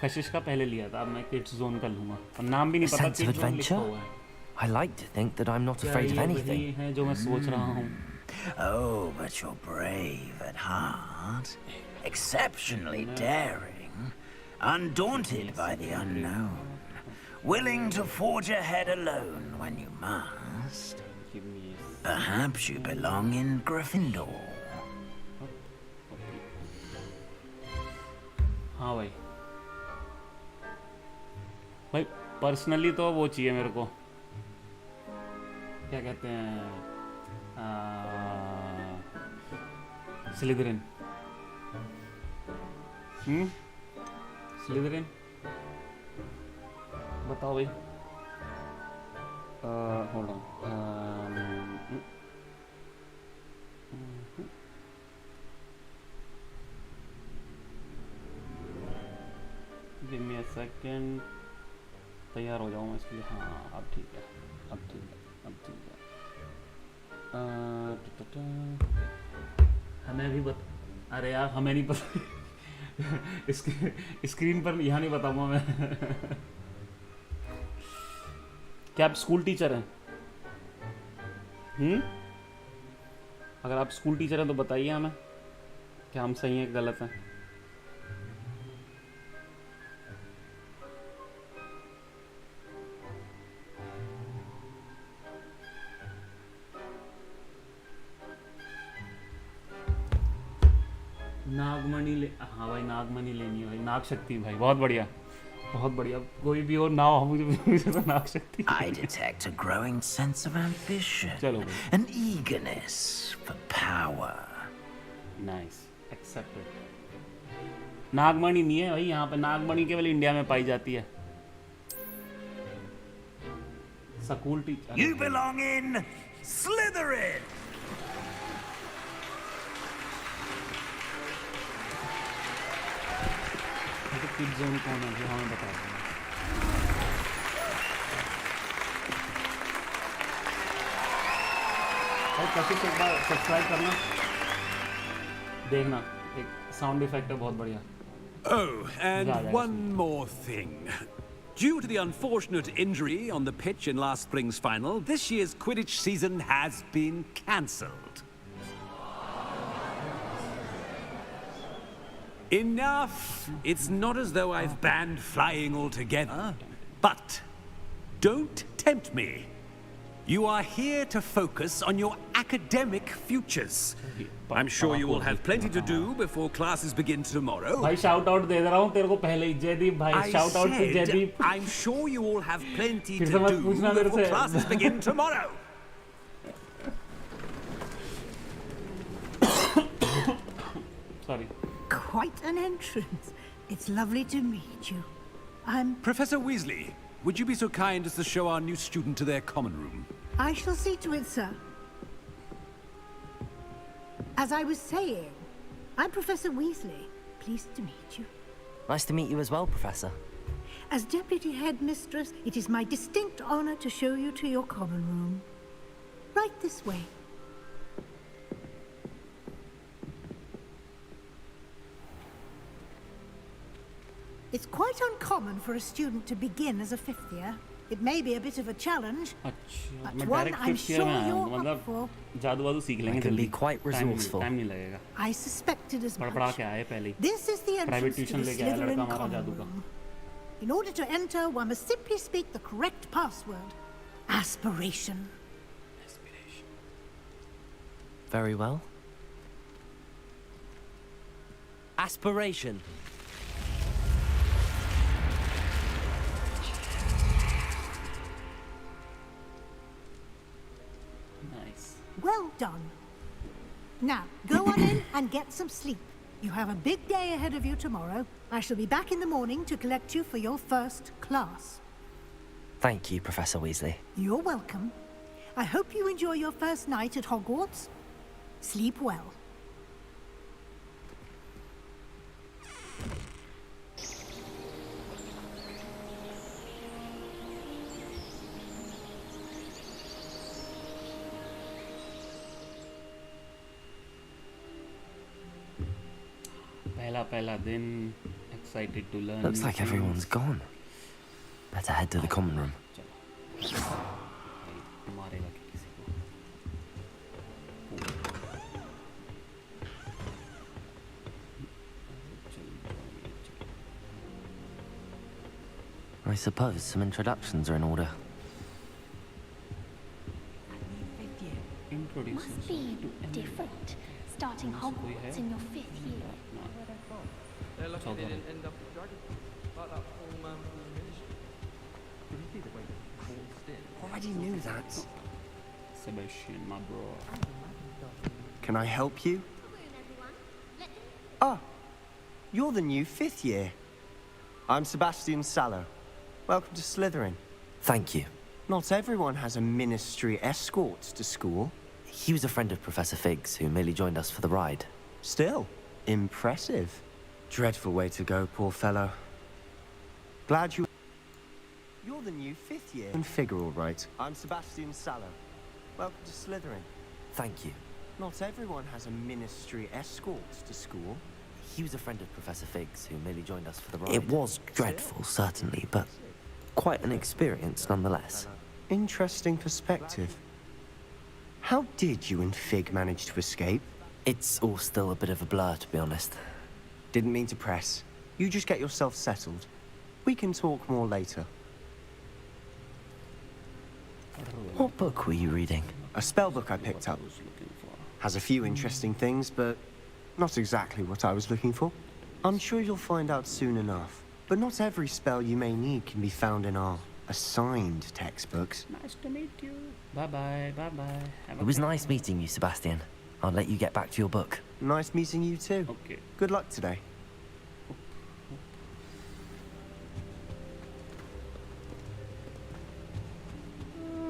[SPEAKER 1] कशिश का पहले लिया था अब मैं किड्स जोन का लूंगा और नाम भी नहीं पता
[SPEAKER 3] Sense of
[SPEAKER 1] किड्स जोन लिखा
[SPEAKER 3] adventure?
[SPEAKER 1] हुआ है
[SPEAKER 3] I like to think that I'm not afraid of
[SPEAKER 1] क्या ये
[SPEAKER 3] anything.
[SPEAKER 1] वही है जो मैं सोच रहा हूँ
[SPEAKER 2] Oh, but you're brave at heart. Exceptionally daring. Undaunted by the unknown. Willing to forge ahead alone when you must. Perhaps you belong in Gryffindor.
[SPEAKER 1] हाँ भाई भाई पर्सनली तो वो चाहिए मेरे को क्या कहते हैं स्लिदरिन स्लिदरिन बताओ भाई. Hold on. Give me a second. तैयार हो जाऊँ मैं इसके लिए. हाँ अब ठीक है. हमें भी अरे यार हमें नहीं पता. इसके स्क्रीन पर यहाँ नहीं बताऊँगा मैं. क्या आप स्कूल टीचर हैं? अगर आप स्कूल टीचर हैं तो बताइए हमें क्या हम सही हैं गलत हैं. नागमणि हाँ भाई नागमणि लेनी है भाई. नाग शक्ति भाई बहुत बढ़िया. बहुत बढ़िया. कोई भी और ना हो मुझे तो नाग शक्ति.
[SPEAKER 2] I detect a growing sense of ambition.
[SPEAKER 1] चलो भाई.
[SPEAKER 2] An eagerness for power.
[SPEAKER 1] Nice. Accepted. नागमणि नहीं है भाई यहाँ पे. नागमणि केवल इंडिया में पाई जाती है. School teacher.
[SPEAKER 2] You belong in Slytherin.
[SPEAKER 1] Kid zone कौन है जो हमें बता दें. और कशिश एक बार सब्सक्राइब करना देखना. एक साउंड इफेक्ट है बहुत बढ़िया.
[SPEAKER 10] Oh, and one more thing. Due to the unfortunate injury on the pitch in last spring's final, this year's Quidditch season has been cancelled. Enough! It's not as though I've banned flying altogether. But don't tempt me. You are here to focus on your academic futures. I'm sure you will have plenty to do before classes begin tomorrow.
[SPEAKER 1] भाई shout out दे रहा हूँ तेरे को पहले ही. जयदीप भाई shout out to Jaideep.
[SPEAKER 10] I'm sure you all have plenty to do before classes begin tomorrow.
[SPEAKER 1] Sorry.
[SPEAKER 11] Quite an entrance. It's lovely to meet you. I'm...
[SPEAKER 10] Professor Weasley, would you be so kind as to show our new student to their common room?
[SPEAKER 11] I shall see to it, sir. As I was saying, I'm Professor Weasley. Pleased to meet you.
[SPEAKER 3] Nice to meet you as well, Professor.
[SPEAKER 11] As Deputy Headmistress, it is my distinct honor to show you to your common room. Right this way. It's quite uncommon for a student to begin as a fifth year. It may be a bit of a challenge, but one I'm sure you're up for.
[SPEAKER 3] I can be quite resourceful.
[SPEAKER 11] I suspected as much.
[SPEAKER 1] बड़बड़ा के आए पहले.
[SPEAKER 11] This is the entrance to the Slytherin common room. In order to enter, one must simply speak the correct password. Aspiration.
[SPEAKER 3] Very well. Aspiration.
[SPEAKER 11] Well done. Now, go on in and get some sleep. You have a big day ahead of you tomorrow. I shall be back in the morning to collect you for your first class.
[SPEAKER 3] Thank you, Professor Weasley.
[SPEAKER 11] You're welcome. I hope you enjoy your first night at Hogwarts. Sleep well.
[SPEAKER 1] पहला दिन. Excited to learn.
[SPEAKER 3] Looks like everyone's gone. Better head to the common room. I suppose some introductions are in order.
[SPEAKER 12] Must be different. Starting Hogwarts in your 5th year.
[SPEAKER 13] They're lucky they didn't end up with dragons. Like that poor man from the ministry. Did you see the way he waltzed in?
[SPEAKER 14] Already knew that.
[SPEAKER 1] Sebastian, my bro.
[SPEAKER 14] Can I help you? Ah, you're the new 5th year. I'm Sebastian Sallow. Welcome to Slytherin.
[SPEAKER 3] Thank you.
[SPEAKER 14] Not everyone has a ministry escort to school.
[SPEAKER 3] He was a friend of Professor Fig's who merely joined us for the ride.
[SPEAKER 14] Still, impressive. Dreadful way to go, poor fellow. Glad you... You're the new 5th year. And figure all right. I'm Sebastian Sallow. Welcome to Slytherin.
[SPEAKER 3] Thank you.
[SPEAKER 14] Not everyone has a ministry escort to school.
[SPEAKER 3] He was a friend of Professor Fig's who merely joined us for the ride. It was dreadful, certainly, but quite an experience nonetheless.
[SPEAKER 14] Interesting perspective. How did you and Fig manage to escape?
[SPEAKER 3] It's all still a bit of a blur, to be honest.
[SPEAKER 14] Didn't mean to press. You just get yourself settled. We can talk more later.
[SPEAKER 3] What book were you reading?
[SPEAKER 14] A spell book I picked up. Has a few interesting things, but not exactly what I was looking for. I'm sure you'll find out soon enough. But not every spell you may need can be found in our assigned textbooks.
[SPEAKER 1] Nice to meet you. Bye-bye, bye-bye.
[SPEAKER 3] It was nice meeting you, Sebastian. I'll let you get back to your book.
[SPEAKER 14] Nice meeting you too.
[SPEAKER 1] Okay.
[SPEAKER 14] Good luck today.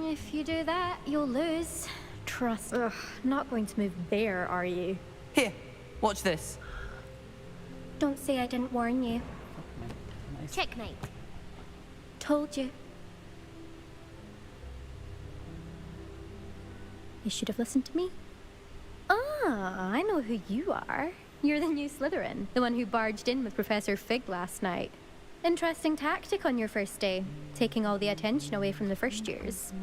[SPEAKER 12] If you do that, you'll lose. Trust.
[SPEAKER 15] Ugh, not going to move there, are you?
[SPEAKER 3] Here, watch this.
[SPEAKER 12] Don't say I didn't warn you. Checkmate. Told you. You should have listened to me.
[SPEAKER 15] Ah, I know who you are. You're the new Slytherin, the one who barged in with Professor Fig last night. Interesting tactic on your first day, taking all the attention away from the first years.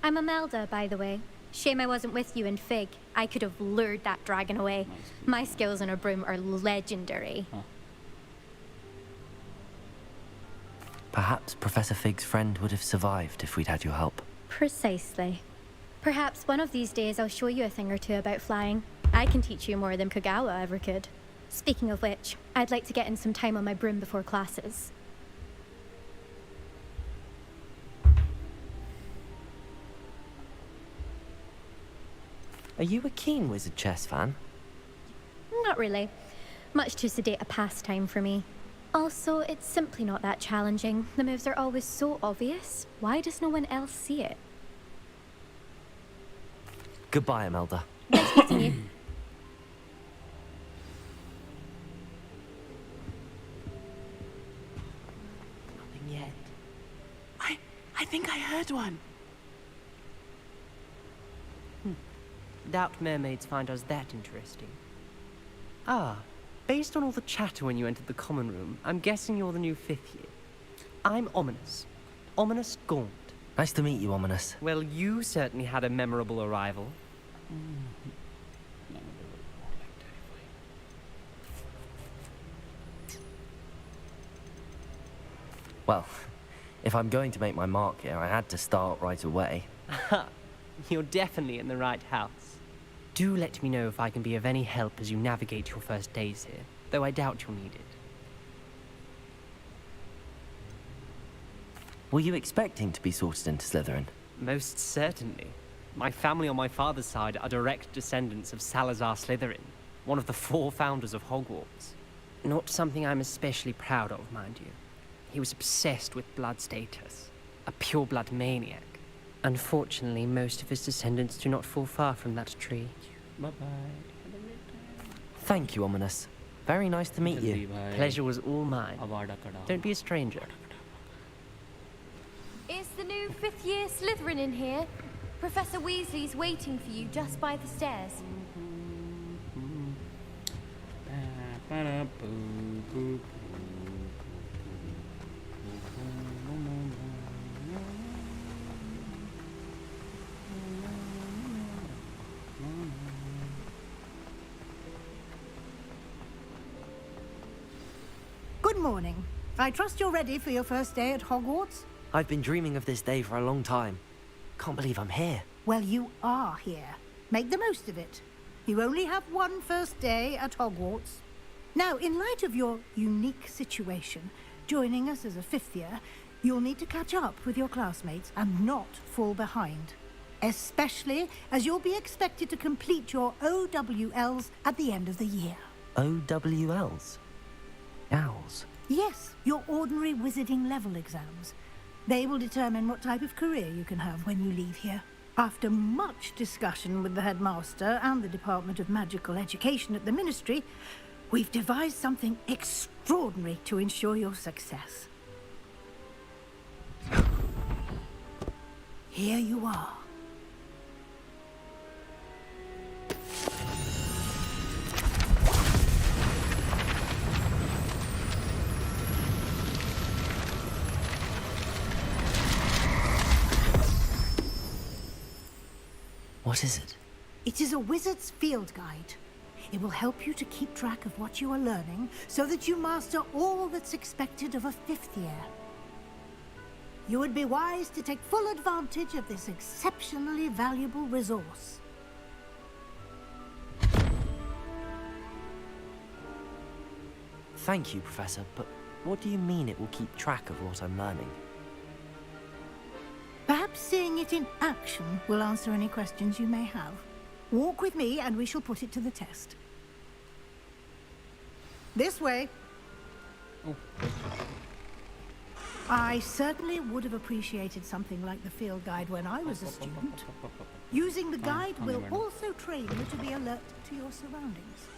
[SPEAKER 12] I'm Imelda, by the way. Shame I wasn't with you and Fig. I could have lured that dragon away.
[SPEAKER 15] My skills on a broom are legendary.
[SPEAKER 3] Perhaps Professor Fig's friend would have survived if we'd had your help.
[SPEAKER 15] Precisely.
[SPEAKER 12] Perhaps one of these days I'll show you a thing or two about flying.
[SPEAKER 15] I can teach you more than Kagawa ever could.
[SPEAKER 12] Speaking of which, I'd like to get in some time on my broom before classes.
[SPEAKER 3] Are you a keen wizard chess fan?
[SPEAKER 15] Not really. Much too sedate a pastime for me.
[SPEAKER 12] Also, it's simply not that challenging. The moves are always so obvious. Why does no one else see it?
[SPEAKER 3] Goodbye, Imelda.
[SPEAKER 15] Nice meeting you.
[SPEAKER 16] Nothing yet. I think I heard one.
[SPEAKER 17] Doubt mermaids find us that interesting. Ah, based on all the chatter when you entered the common room, I'm guessing you're the new 5th year. I'm Ominous. Ominous Gaunt.
[SPEAKER 3] Nice to meet you, Ominous.
[SPEAKER 17] Well, you certainly had a memorable arrival.
[SPEAKER 3] Well, if I'm going to make my mark here, I had to start right away.
[SPEAKER 17] You're definitely in the right house. Do let me know if I can be of any help as you navigate your first days here, though I doubt you'll need it.
[SPEAKER 3] Were you expecting to be sorted into Slytherin?
[SPEAKER 17] Most certainly. My family on my father's side are direct descendants of Salazar Slytherin, one of the 4 founders of Hogwarts. Not something I'm especially proud of, mind you. He was obsessed with blood status, a pure-blood maniac. Unfortunately, most of his descendants do not fall far from that tree.
[SPEAKER 1] Bye-bye.
[SPEAKER 3] Thank you, Ominous. Very nice to meet you.
[SPEAKER 17] Pleasure was all mine. Don't be a stranger.
[SPEAKER 12] Is the new 5th year Slytherin in here? Professor Weasley's waiting for you just by the stairs.
[SPEAKER 11] Good morning. I trust you're ready for your first day at Hogwarts?
[SPEAKER 3] I've been dreaming of this day for a long time. Can't believe I'm here.
[SPEAKER 11] Well, you are here. Make the most of it. You only have one first day at Hogwarts. Now, in light of your unique situation, joining us as a 5th year, you'll need to catch up with your classmates and not fall behind. Especially as you'll be expected to complete your OWLs at the end of the year.
[SPEAKER 3] OWLs? Owls?
[SPEAKER 11] Yes, your ordinary wizarding level exams. They will determine what type of career you can have when you leave here. After much discussion with the headmaster and the Department of Magical Education at the Ministry, we've devised something extraordinary to ensure your success. Here you are.
[SPEAKER 3] What is it?
[SPEAKER 11] It is a wizard's field guide. It will help you to keep track of what you are learning so that you master all that's expected of a 5th year. You would be wise to take full advantage of this exceptionally valuable resource.
[SPEAKER 3] Thank you, Professor, but what do you mean it will keep track of what I'm learning?
[SPEAKER 11] Perhaps seeing it in action will answer any questions you may have. Walk with me and we shall put it to the test. This way.
[SPEAKER 1] Oh.
[SPEAKER 11] I certainly would have appreciated something like the field guide when I was a student. Using the guide will also train you to be alert to your surroundings.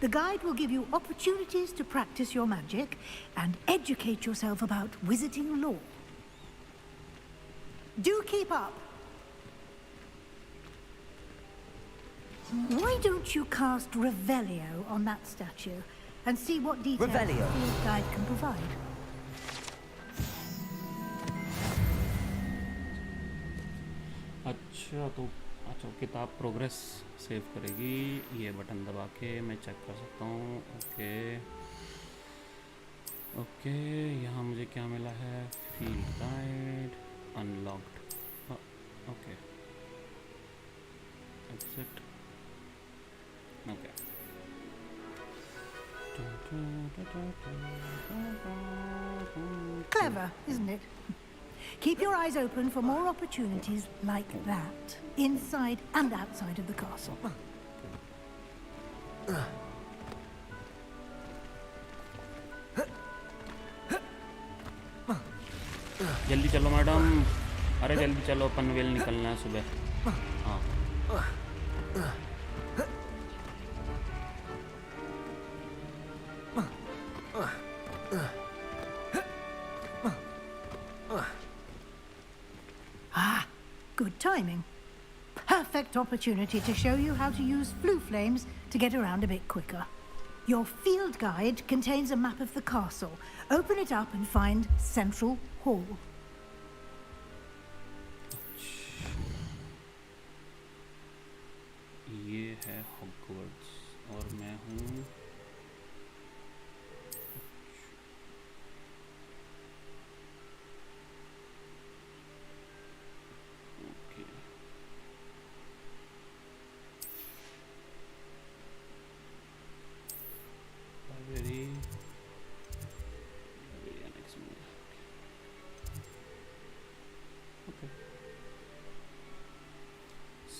[SPEAKER 11] The guide will give you opportunities to practice your magic and educate yourself about wizarding lore. Do keep up. Why don't you cast Revelio on that statue and see what details the field guide can provide?
[SPEAKER 1] अच्छा तो किताब progress save करेगी ये button दबा के मैं check कर सकता हूँ ओके ओके यहाँ मुझे क्या मिला है field guide unlocked okay exit okay
[SPEAKER 11] Clever, isn't it? Keep your eyes open for more opportunities like that, inside and outside of the castle.
[SPEAKER 1] जल्दी चलो मैडम अरे जल्दी चलो पनवेल निकलना है सुबह हाँ
[SPEAKER 11] Good timing. Perfect opportunity to show you how to use flue flames to get around a bit quicker. Your field guide contains a map of the castle. Open it up and find Central Hall.
[SPEAKER 1] ये है Hogwarts और मैं हूँ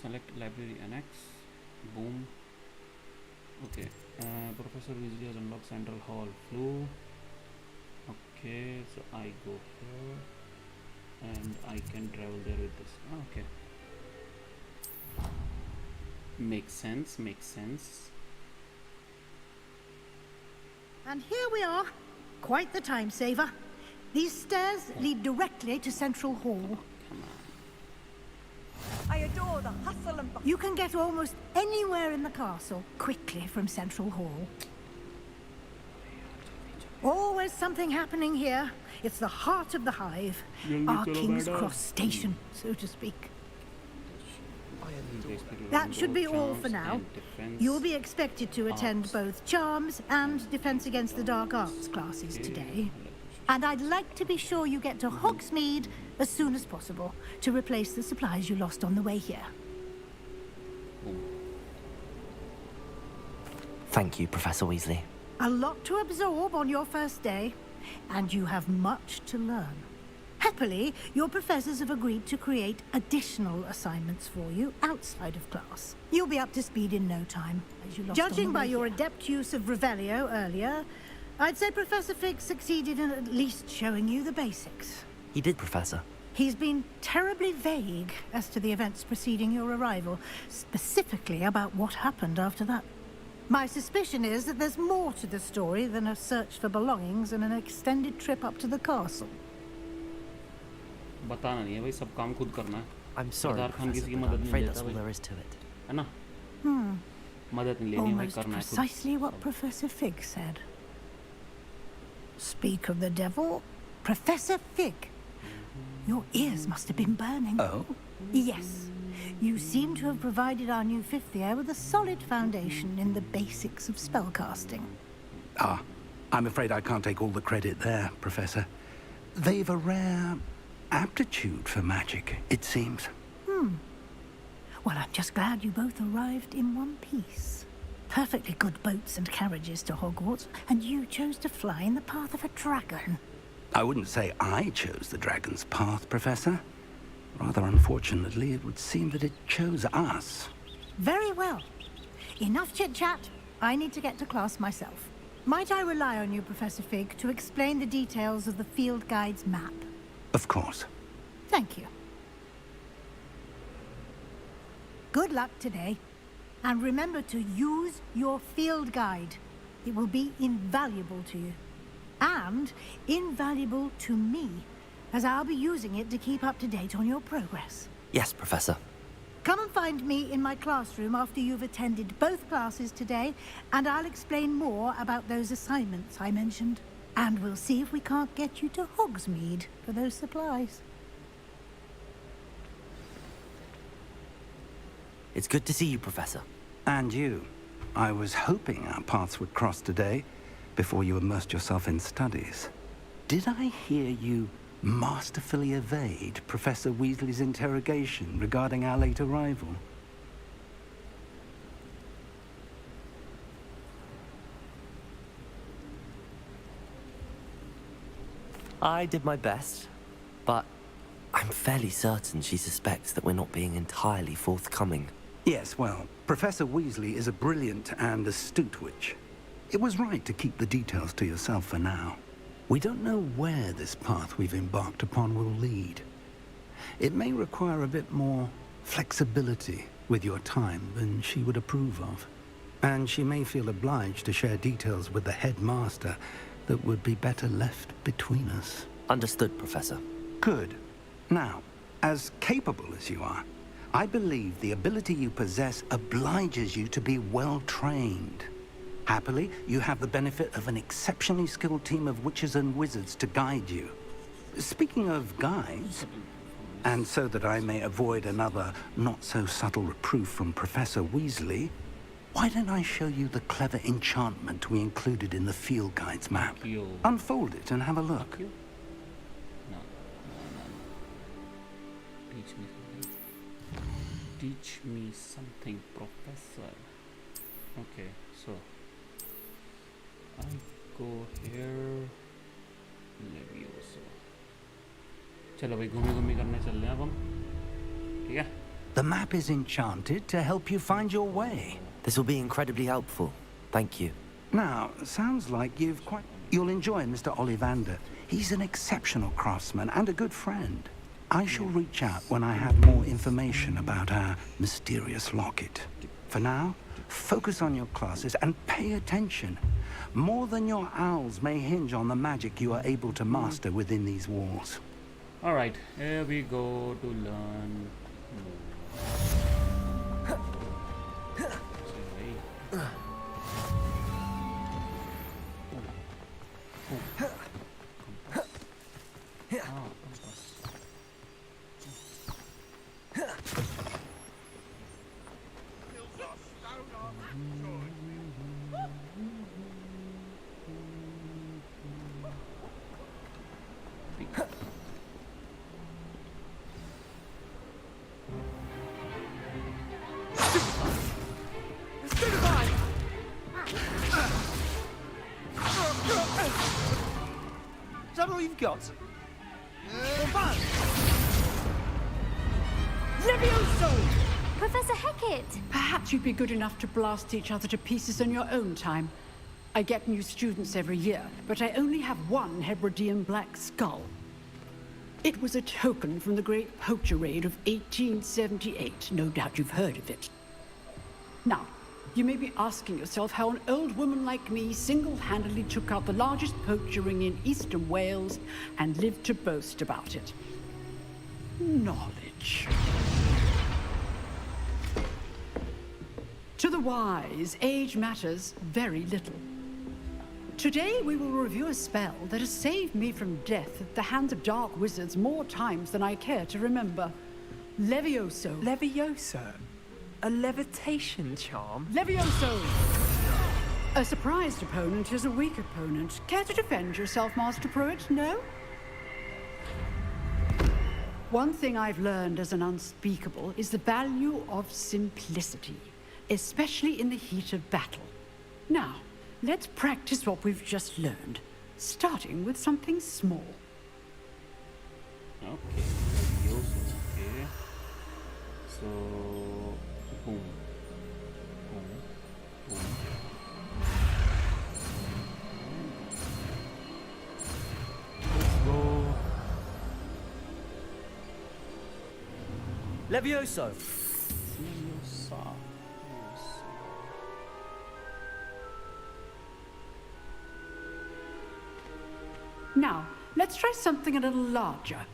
[SPEAKER 1] Select library annex. Boom. Okay. Professor Weasley has unlocked Central Hall. Flue. Okay, so I go here and I can travel there with this. Okay. Makes sense, makes sense.
[SPEAKER 11] And here we are. Quite the time saver. These stairs lead directly to Central Hall.
[SPEAKER 18] I adore the hustle and bustle.
[SPEAKER 11] You can get almost anywhere in the castle quickly from Central Hall. Always something happening here. It's the heart of the hive. Our King's Cross station, so to speak. That should be all for now. You'll be expected to attend both Charms and Defense Against the Dark Arts classes today. And I'd like to be sure you get to Hogsmeade as soon as possible to replace the supplies you lost on the way here.
[SPEAKER 3] Thank you, Professor Weasley.
[SPEAKER 11] A lot to absorb on your first day, and you have much to learn. Happily, your professors have agreed to create additional assignments for you outside of class. You'll be up to speed in no time. Judging by your adept use of Revelio earlier, I'd say Professor Fig succeeded in at least showing you the basics.
[SPEAKER 3] He did, Professor.
[SPEAKER 11] He's been terribly vague as to the events preceding your arrival, specifically about what happened after that. My suspicion is that there's more to the story than a search for belongings and an extended trip up to the castle.
[SPEAKER 1] बताना नहीं है भाई, सब काम खुद करना है.
[SPEAKER 3] I'm sorry,
[SPEAKER 1] Sardar Khan किसी की
[SPEAKER 3] Professor, but
[SPEAKER 1] मदद
[SPEAKER 3] I'm
[SPEAKER 1] नहीं
[SPEAKER 3] afraid
[SPEAKER 1] लेता
[SPEAKER 3] that's all
[SPEAKER 1] भाई.
[SPEAKER 3] there is to it.
[SPEAKER 1] है ना?
[SPEAKER 11] Hmm.
[SPEAKER 1] मदद नहीं लेनी है भाई,
[SPEAKER 11] Almost
[SPEAKER 1] करना है खुद.
[SPEAKER 11] precisely what Professor Fig said. Speak of the devil, Professor Fig. Your ears must have been burning.
[SPEAKER 2] Oh?
[SPEAKER 11] Yes. You seem to have provided our new fifth year with a solid foundation in the basics of spellcasting.
[SPEAKER 2] Ah, I'm afraid I can't take all the credit there, Professor. They've a rare aptitude for magic, it seems.
[SPEAKER 11] Well, I'm just glad you both arrived in one piece. Perfectly good boats and carriages to Hogwarts, and you chose to fly in the path of a dragon.
[SPEAKER 2] I wouldn't say I chose the dragon's path, Professor. Rather unfortunately, it would seem that it chose us.
[SPEAKER 11] Very well. Enough chit-chat. I need to get to class myself. Might I rely on you, Professor Fig, to explain the details of the field guide's map?
[SPEAKER 2] Of course.
[SPEAKER 11] Thank you. Good luck today. And remember to use your field guide. It will be invaluable to you. And invaluable to me, as I'll be using it to keep up to date on your progress.
[SPEAKER 3] Yes, Professor.
[SPEAKER 11] Come and find me in my classroom after you've attended both classes today, and I'll explain more about those assignments I mentioned. And we'll see if we can't get you to Hogsmeade for those supplies.
[SPEAKER 3] It's good to see you, Professor.
[SPEAKER 2] And you. I was hoping our paths would cross today, before you immersed yourself in studies. Did I hear you masterfully evade Professor Weasley's interrogation regarding our late arrival?
[SPEAKER 3] I did my best, but I'm fairly certain she suspects that we're not being entirely forthcoming.
[SPEAKER 2] Yes, well, Professor Weasley is a brilliant and astute witch. It was right to keep the details to yourself for now. We don't know where this path we've embarked upon will lead. It may require a bit more flexibility with your time than she would approve of. And she may feel obliged to share details with the headmaster that would be better left between us.
[SPEAKER 3] Understood, Professor.
[SPEAKER 2] Good. Now, as capable as you are, I believe the ability you possess obliges you to be well trained. Happily, you have the benefit of an exceptionally skilled team of witches and wizards to guide you. Speaking of guides, and so that I may avoid another not-so-subtle reproof from Professor Weasley, why don't I show you the clever enchantment we included in the field guide's map? Unfold it and have a look.
[SPEAKER 1] Teach me something, Professor. Okay, so I go here. Levioso. चलो भाई घूमी करने चल रहे हैं अब हम. ठीक है?
[SPEAKER 2] The map is enchanted to help you find your way.
[SPEAKER 3] This will be incredibly helpful. Thank you.
[SPEAKER 2] Now, sounds like you'll enjoy Mr. Ollivander. He's an exceptional craftsman and a good friend. I shall reach out when I have more information about our mysterious locket. For now, focus on your classes and pay attention. More than your owls may hinge on the magic you are able to master within these walls.
[SPEAKER 1] All right, here we go to learn.
[SPEAKER 6] Is that all you've got?
[SPEAKER 19] Levioso!
[SPEAKER 15] Professor Hecat!
[SPEAKER 16] Perhaps you'd be good enough to blast each other to pieces in your own time. I get new students every year, but I only have one Hebridean black skull. It was a token from the Great Poacher Raid of 1878. No doubt you've heard of it. Now, you may be asking yourself how an old woman like me single-handedly took out the largest poacher ring in eastern Wales and lived to boast about it. Knowledge. To the wise, age matters very little. Today we will review a spell that has saved me from death at the hands of dark wizards more times than I care to remember. Levioso.
[SPEAKER 20] Levioso? A levitation charm?
[SPEAKER 16] Levioso! A surprised opponent is a weak opponent. Care to defend yourself, Master Pruitt? No? One thing I've learned as an unspeakable is the value of simplicity, especially in the heat of battle. Now, let's practice what we've just learned, starting with something small.
[SPEAKER 1] Okay, okay. So, boom, boom, boom. Let's go.
[SPEAKER 3] Levioso!
[SPEAKER 1] Leviosa.
[SPEAKER 16] Now, let's try something a little larger.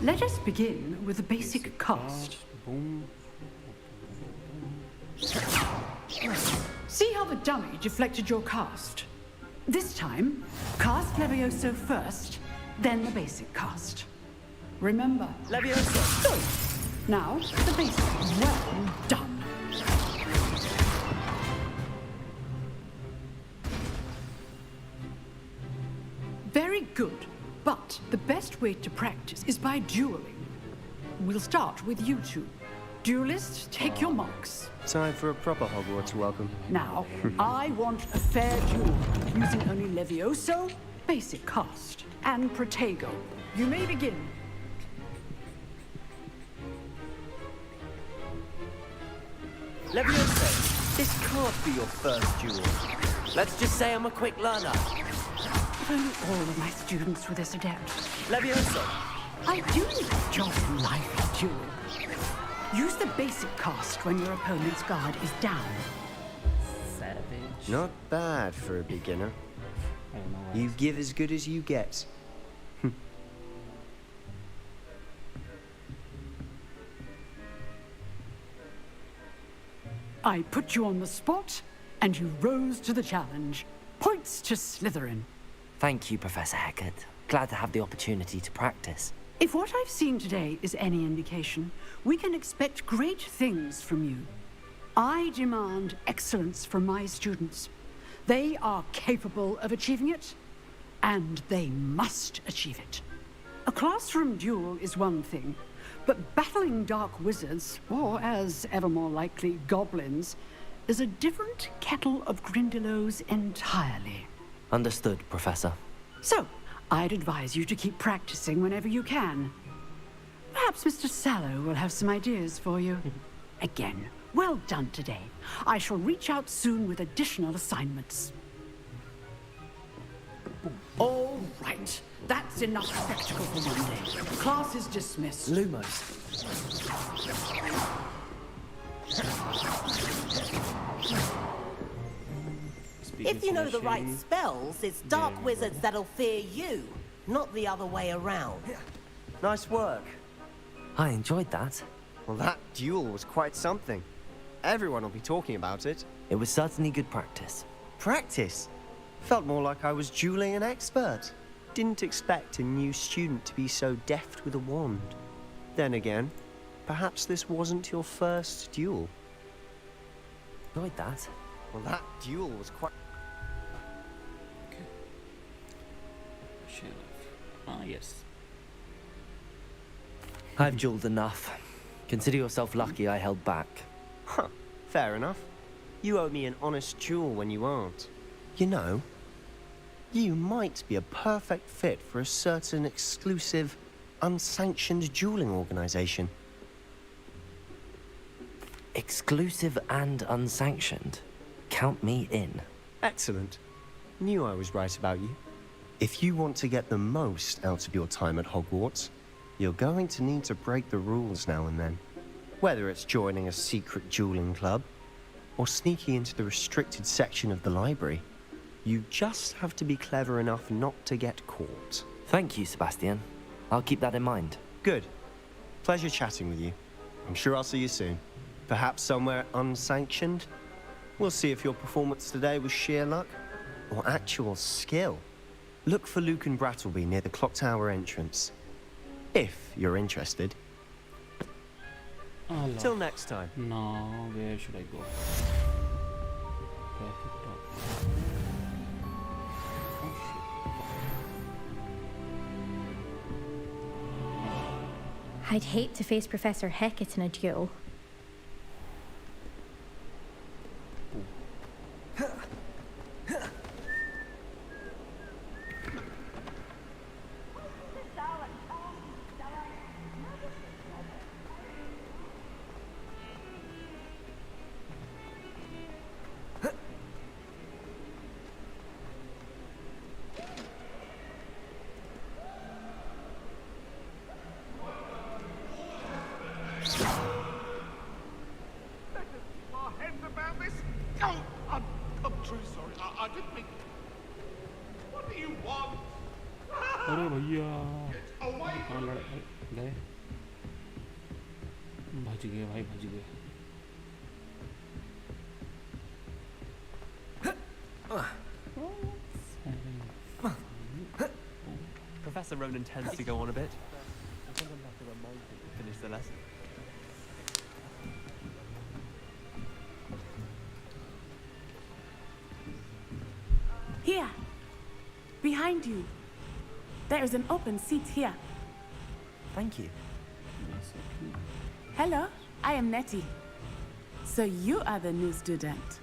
[SPEAKER 16] Let us begin with a basic cast.
[SPEAKER 1] Boom.
[SPEAKER 16] See how the dummy deflected your cast? This time, cast Levioso first, then the basic cast. Remember,
[SPEAKER 3] Levioso!
[SPEAKER 16] Good. Now, the basic. Well done. Very good. But the best way to practice is by dueling. We'll start with you two. Duelists, take your marks.
[SPEAKER 14] Time for a proper Hogwarts welcome.
[SPEAKER 16] Now, I want a fair duel, using only Levioso, basic cast, and Protego. You may begin.
[SPEAKER 3] Levioso, this can't be your first duel. Let's just say I'm a quick learner.
[SPEAKER 16] If only all of my students were this adept.
[SPEAKER 3] Levioso!
[SPEAKER 16] I do need a job in life, duel. Use the basic cast when your opponent's guard is down.
[SPEAKER 1] Savage.
[SPEAKER 14] Not bad for a beginner. You give as good as you get.
[SPEAKER 16] I put you on the spot, and you rose to the challenge. Points to Slytherin.
[SPEAKER 3] Thank you, Professor Hecat. Glad to have the opportunity to practice.
[SPEAKER 16] If what I've seen today is any indication, we can expect great things from you. I demand excellence from my students. They are capable of achieving it, and they must achieve it. A classroom duel is one thing, but battling dark wizards, or as ever more likely, goblins, is a different kettle of Grindylows entirely.
[SPEAKER 3] Understood, Professor.
[SPEAKER 16] So, I'd advise you to keep practicing whenever you can. Perhaps Mr. Sallow will have some ideas for you. Again, well done today. I shall reach out soon with additional assignments. All right. That's enough spectacle for one day. Class is dismissed.
[SPEAKER 3] Lumos.
[SPEAKER 18] If you know the right spells, it's dark wizards that'll fear you, not the other way around.
[SPEAKER 14] Nice work.
[SPEAKER 3] I enjoyed that.
[SPEAKER 14] Well, that duel was quite something. Everyone will be talking about it.
[SPEAKER 3] It was certainly good practice.
[SPEAKER 14] Practice? Felt more like I was dueling an expert. Didn't expect a new student to be so deft with a wand. Then again, perhaps this wasn't your first duel.
[SPEAKER 3] Enjoyed that.
[SPEAKER 14] Well, that duel was quite...
[SPEAKER 1] Ah, yes.
[SPEAKER 3] I've jeweled enough. Consider yourself lucky I held back.
[SPEAKER 14] Huh, fair enough. You owe me an honest jewel when you aren't. You know, you might be a perfect fit for a certain exclusive, unsanctioned dueling organization.
[SPEAKER 3] Exclusive and unsanctioned? Count me in.
[SPEAKER 14] Excellent. Knew I was right about you. If you want to get the most out of your time at Hogwarts, you're going to need to break the rules now and then. Whether it's joining a secret dueling club, or sneaking into the restricted section of the library, you just have to be clever enough not to get caught.
[SPEAKER 3] Thank you, Sebastian. I'll keep that in mind.
[SPEAKER 14] Good. Pleasure chatting with you. I'm sure I'll see you soon. Perhaps somewhere unsanctioned? We'll see if your performance today was sheer luck or actual skill. Look for Luke and Brattleby near the clock tower entrance. If you're interested.
[SPEAKER 1] Allah.
[SPEAKER 14] Till next time.
[SPEAKER 1] Now, where should I go? Back at top. Oh, shit.
[SPEAKER 12] I'd hate to face Professor Hecat in a duel.
[SPEAKER 1] अरे भैया कहाँ लड़ गए भज गए भाई भज गए
[SPEAKER 17] Professor Ronan tends to go on a bit. I think I'm going to have to remind him to finish the lesson.
[SPEAKER 19] Here, behind you. There is an open seat here.
[SPEAKER 3] Thank you.
[SPEAKER 19] Hello, I am Nettie. So you are the new student.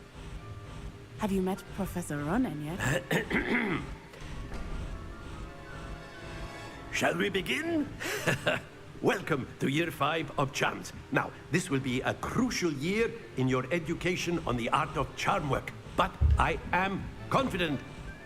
[SPEAKER 19] Have you met Professor Ronan yet?
[SPEAKER 8] Shall we begin? Welcome to Year 5 of Charms. Now, this will be a crucial year in your education on the art of charm work. But I am confident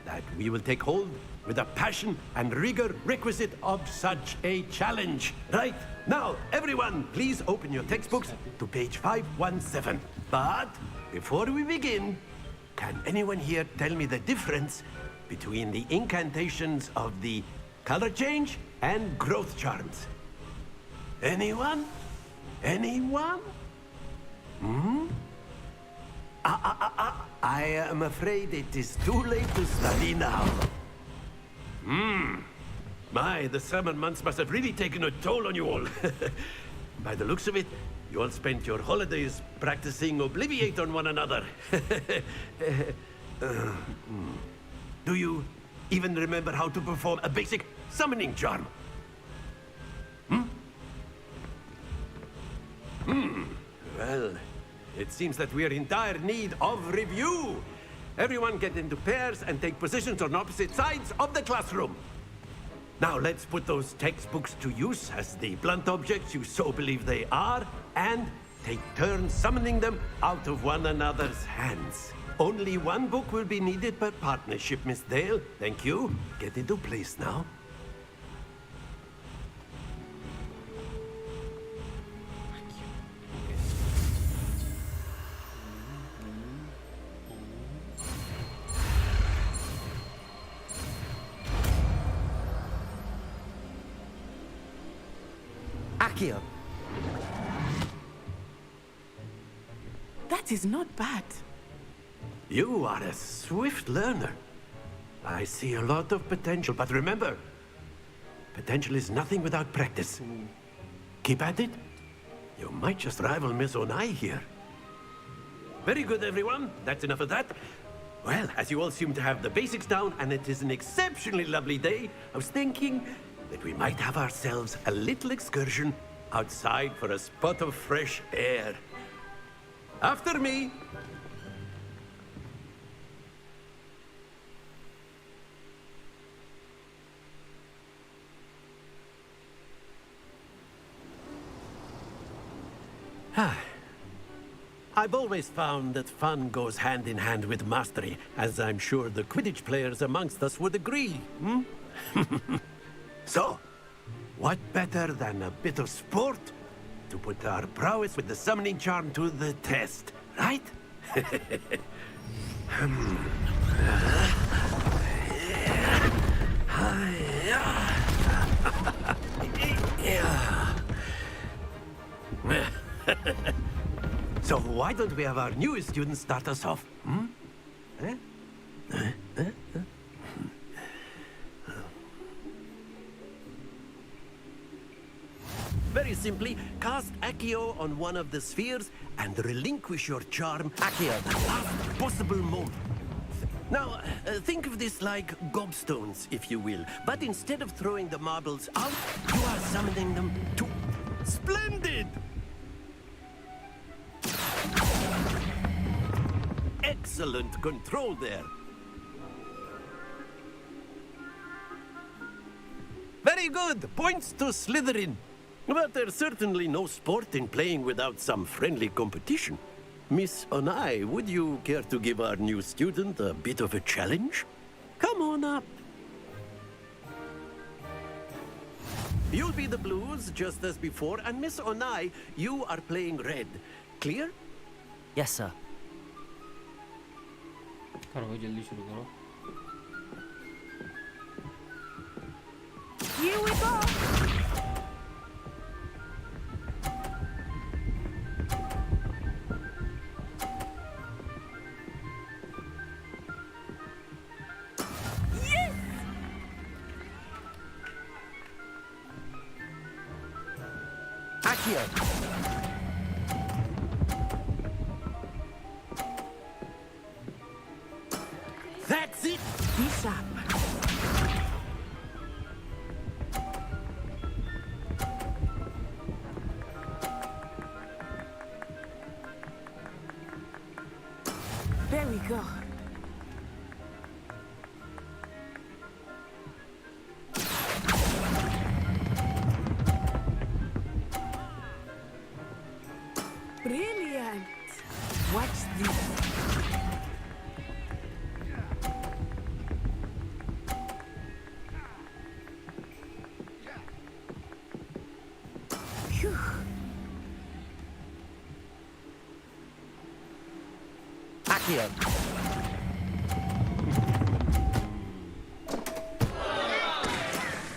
[SPEAKER 8] that we will take hold with the passion and rigor requisite of such a challenge. Right, now, everyone, please open your textbooks to page 517. But before we begin, can anyone here tell me the difference between the incantations of the color change and growth charms? Anyone? Anyone? Hmm? I am afraid it is too late to study now. My, the summer months must have really taken a toll on you all. By the looks of it, you all spent your holidays practicing Obliviate on one another. Do you even remember how to perform a basic summoning charm? Well, it seems that we are in dire need of review. Everyone get into pairs and take positions on opposite sides of the classroom. Now let's put those textbooks to use as the blunt objects you so believe they are, and take turns summoning them out of one another's hands. Only one book will be needed per partnership, Miss Dale. Thank you. Get into place now.
[SPEAKER 3] Accio.
[SPEAKER 19] That is not bad.
[SPEAKER 8] You are a swift learner. I see a lot of potential, but remember, potential is nothing without practice. Keep at it. You might just rival Miss Onai here. Very good, everyone. That's enough of that. Well, as you all seem to have the basics down, and it is an exceptionally lovely day, I was thinking that we might have ourselves a little excursion outside for a spot of fresh air. After me! I've always found that fun goes hand in hand with mastery, as I'm sure the Quidditch players amongst us would agree, hmm? So, what better than a bit of sport to put our prowess with the summoning charm to the test, right? So why don't we have our newest student start us off? Hmm? Very simply, cast Accio on one of the spheres and relinquish your charm Accio at the last possible moment. Now, think of this like gobstones, if you will. But instead of throwing the marbles out, you are summoning them to... Splendid! Excellent control there. Very good. Points to Slytherin. But there's certainly no sport in playing without some friendly competition. Miss Onai, would you care to give our new student a bit of a challenge? Come on up. You'll be the blues, just as before, and Miss Onai, you are playing red. Clear?
[SPEAKER 3] Yes, sir.
[SPEAKER 1] करो भाई जल्दी शुरू करो.
[SPEAKER 19] Here we go.
[SPEAKER 8] Accio. That's it!
[SPEAKER 19] Peace up. There we go. Brilliant. Watch this. Phew.
[SPEAKER 8] Accio.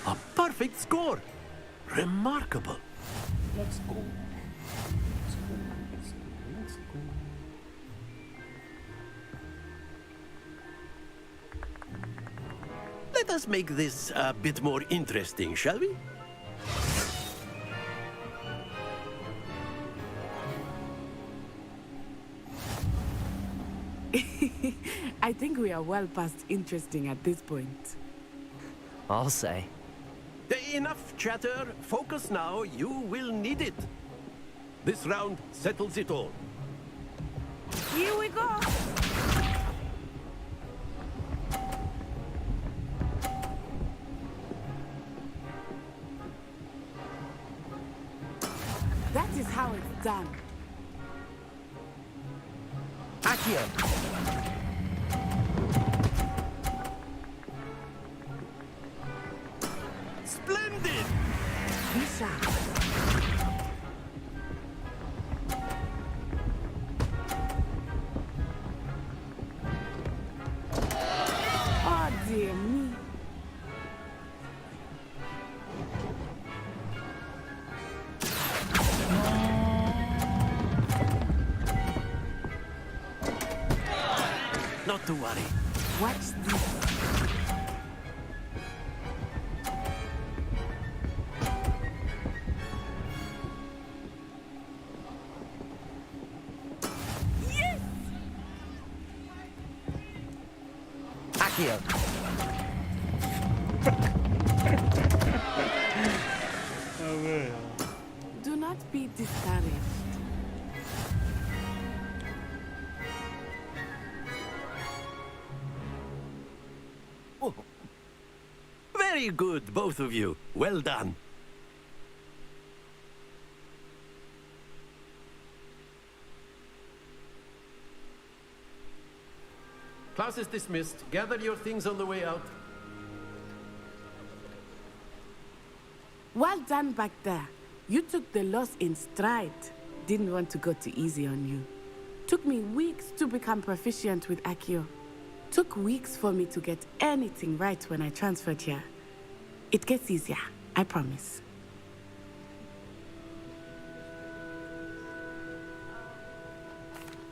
[SPEAKER 8] A perfect score. Remarkable.
[SPEAKER 1] Let's go. Let's go.
[SPEAKER 8] Let us make this a bit more interesting, shall we?
[SPEAKER 19] I think we are well past interesting at this point.
[SPEAKER 3] I'll say.
[SPEAKER 8] Enough chatter. Focus now. You will need it. This round settles it all.
[SPEAKER 19] Here we go. That is how it's done.
[SPEAKER 8] Accio. Splendid!
[SPEAKER 19] Lisa. Oh dear me.
[SPEAKER 8] Not to worry.
[SPEAKER 19] Watch this.
[SPEAKER 8] Yes! Accio.
[SPEAKER 19] Do not be discouraged.
[SPEAKER 8] Oh. Very good, both of you. Well done.
[SPEAKER 21] Class is dismissed. Gather your things on the way out.
[SPEAKER 19] Well done back there. You took the loss in stride. Didn't want to go too easy on you. Took me weeks to become proficient with Accio. Took weeks for me to get anything right when I transferred here. It gets easier, I promise.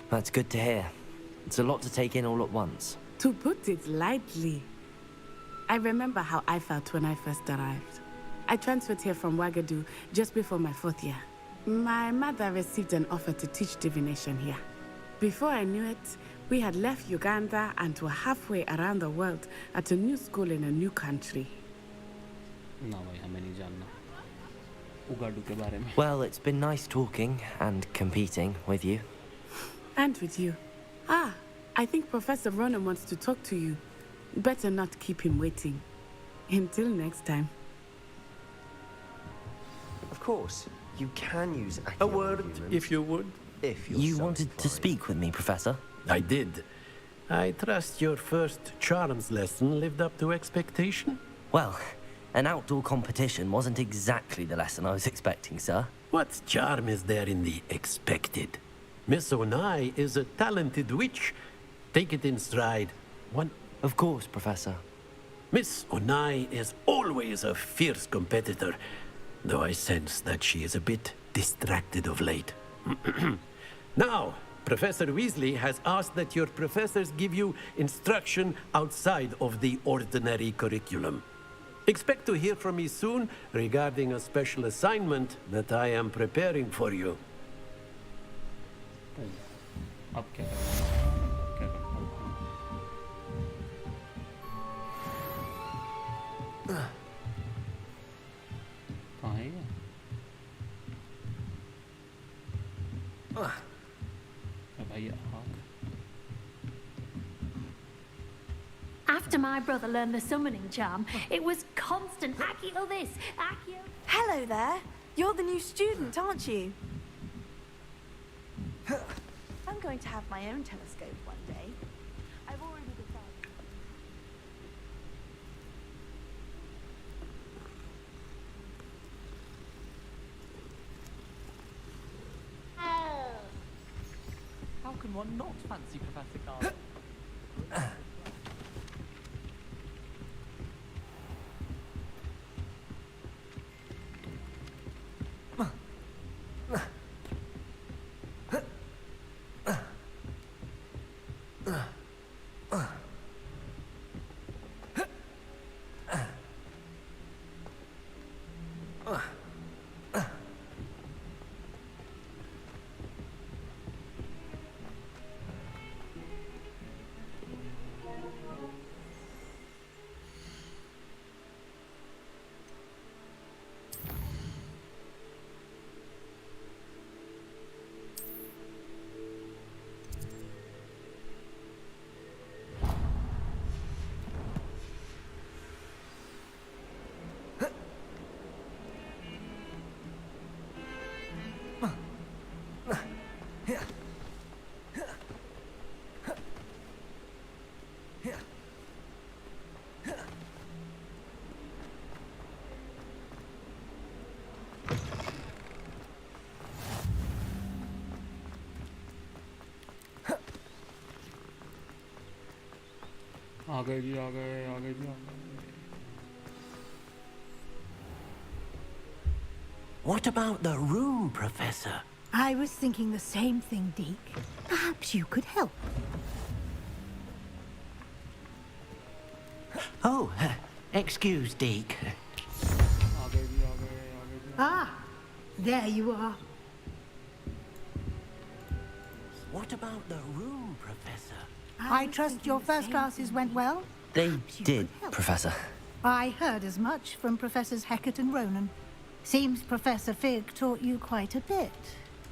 [SPEAKER 3] That's good to hear. It's a lot to take in all at once.
[SPEAKER 19] To put it lightly, I remember how I felt when I first arrived. I transferred here from Ouagadougou just before my 4th year. My mother received an offer to teach divination here. Before I knew it, we had left Uganda and were halfway around the world at a new school in a new country.
[SPEAKER 3] Well, it's been nice talking and competing with you.
[SPEAKER 19] And with you. Ah, I think Professor Ronan wants to talk to you. Better not keep him waiting. Until next time.
[SPEAKER 14] Of course, you can use
[SPEAKER 8] a word, if you would.
[SPEAKER 14] If you're
[SPEAKER 3] You wanted to speak with me, Professor?
[SPEAKER 8] I did. I trust your first charms lesson lived up to expectation?
[SPEAKER 3] Well, an outdoor competition wasn't exactly the lesson I was expecting, sir.
[SPEAKER 8] What charm is there in the expected? Miss Onai is a talented witch. Take it in stride.
[SPEAKER 3] Of course, Professor.
[SPEAKER 8] Miss Onai is always a fierce competitor, though I sense that she is a bit distracted of late. Now, Professor Weasley has asked that your professors give you instruction outside of the ordinary curriculum. Expect to hear from me soon regarding a special assignment that I am preparing for you.
[SPEAKER 1] अब क्या कहाँ है ये? भैया
[SPEAKER 22] After my brother learned the summoning charm, it was constant Accio this, Accio.
[SPEAKER 23] Hello there. You're the new student, aren't you? I'm going to have my own telescope one day. I've already decided.
[SPEAKER 20] How can one not fancy Professor Carl?
[SPEAKER 1] आ गए जी आ गए आ गए जी आ गए
[SPEAKER 8] What about the room, Professor?
[SPEAKER 11] I was thinking the same thing, Deke. Perhaps you could help.
[SPEAKER 8] Oh, excuse, Deke.
[SPEAKER 11] Ah, there you are.
[SPEAKER 8] What about the room, Professor?
[SPEAKER 11] I trust your first classes went well?
[SPEAKER 3] They did, Professor.
[SPEAKER 11] I heard as much from Professors Hecat and Ronan. Seems Professor Fig taught you quite a bit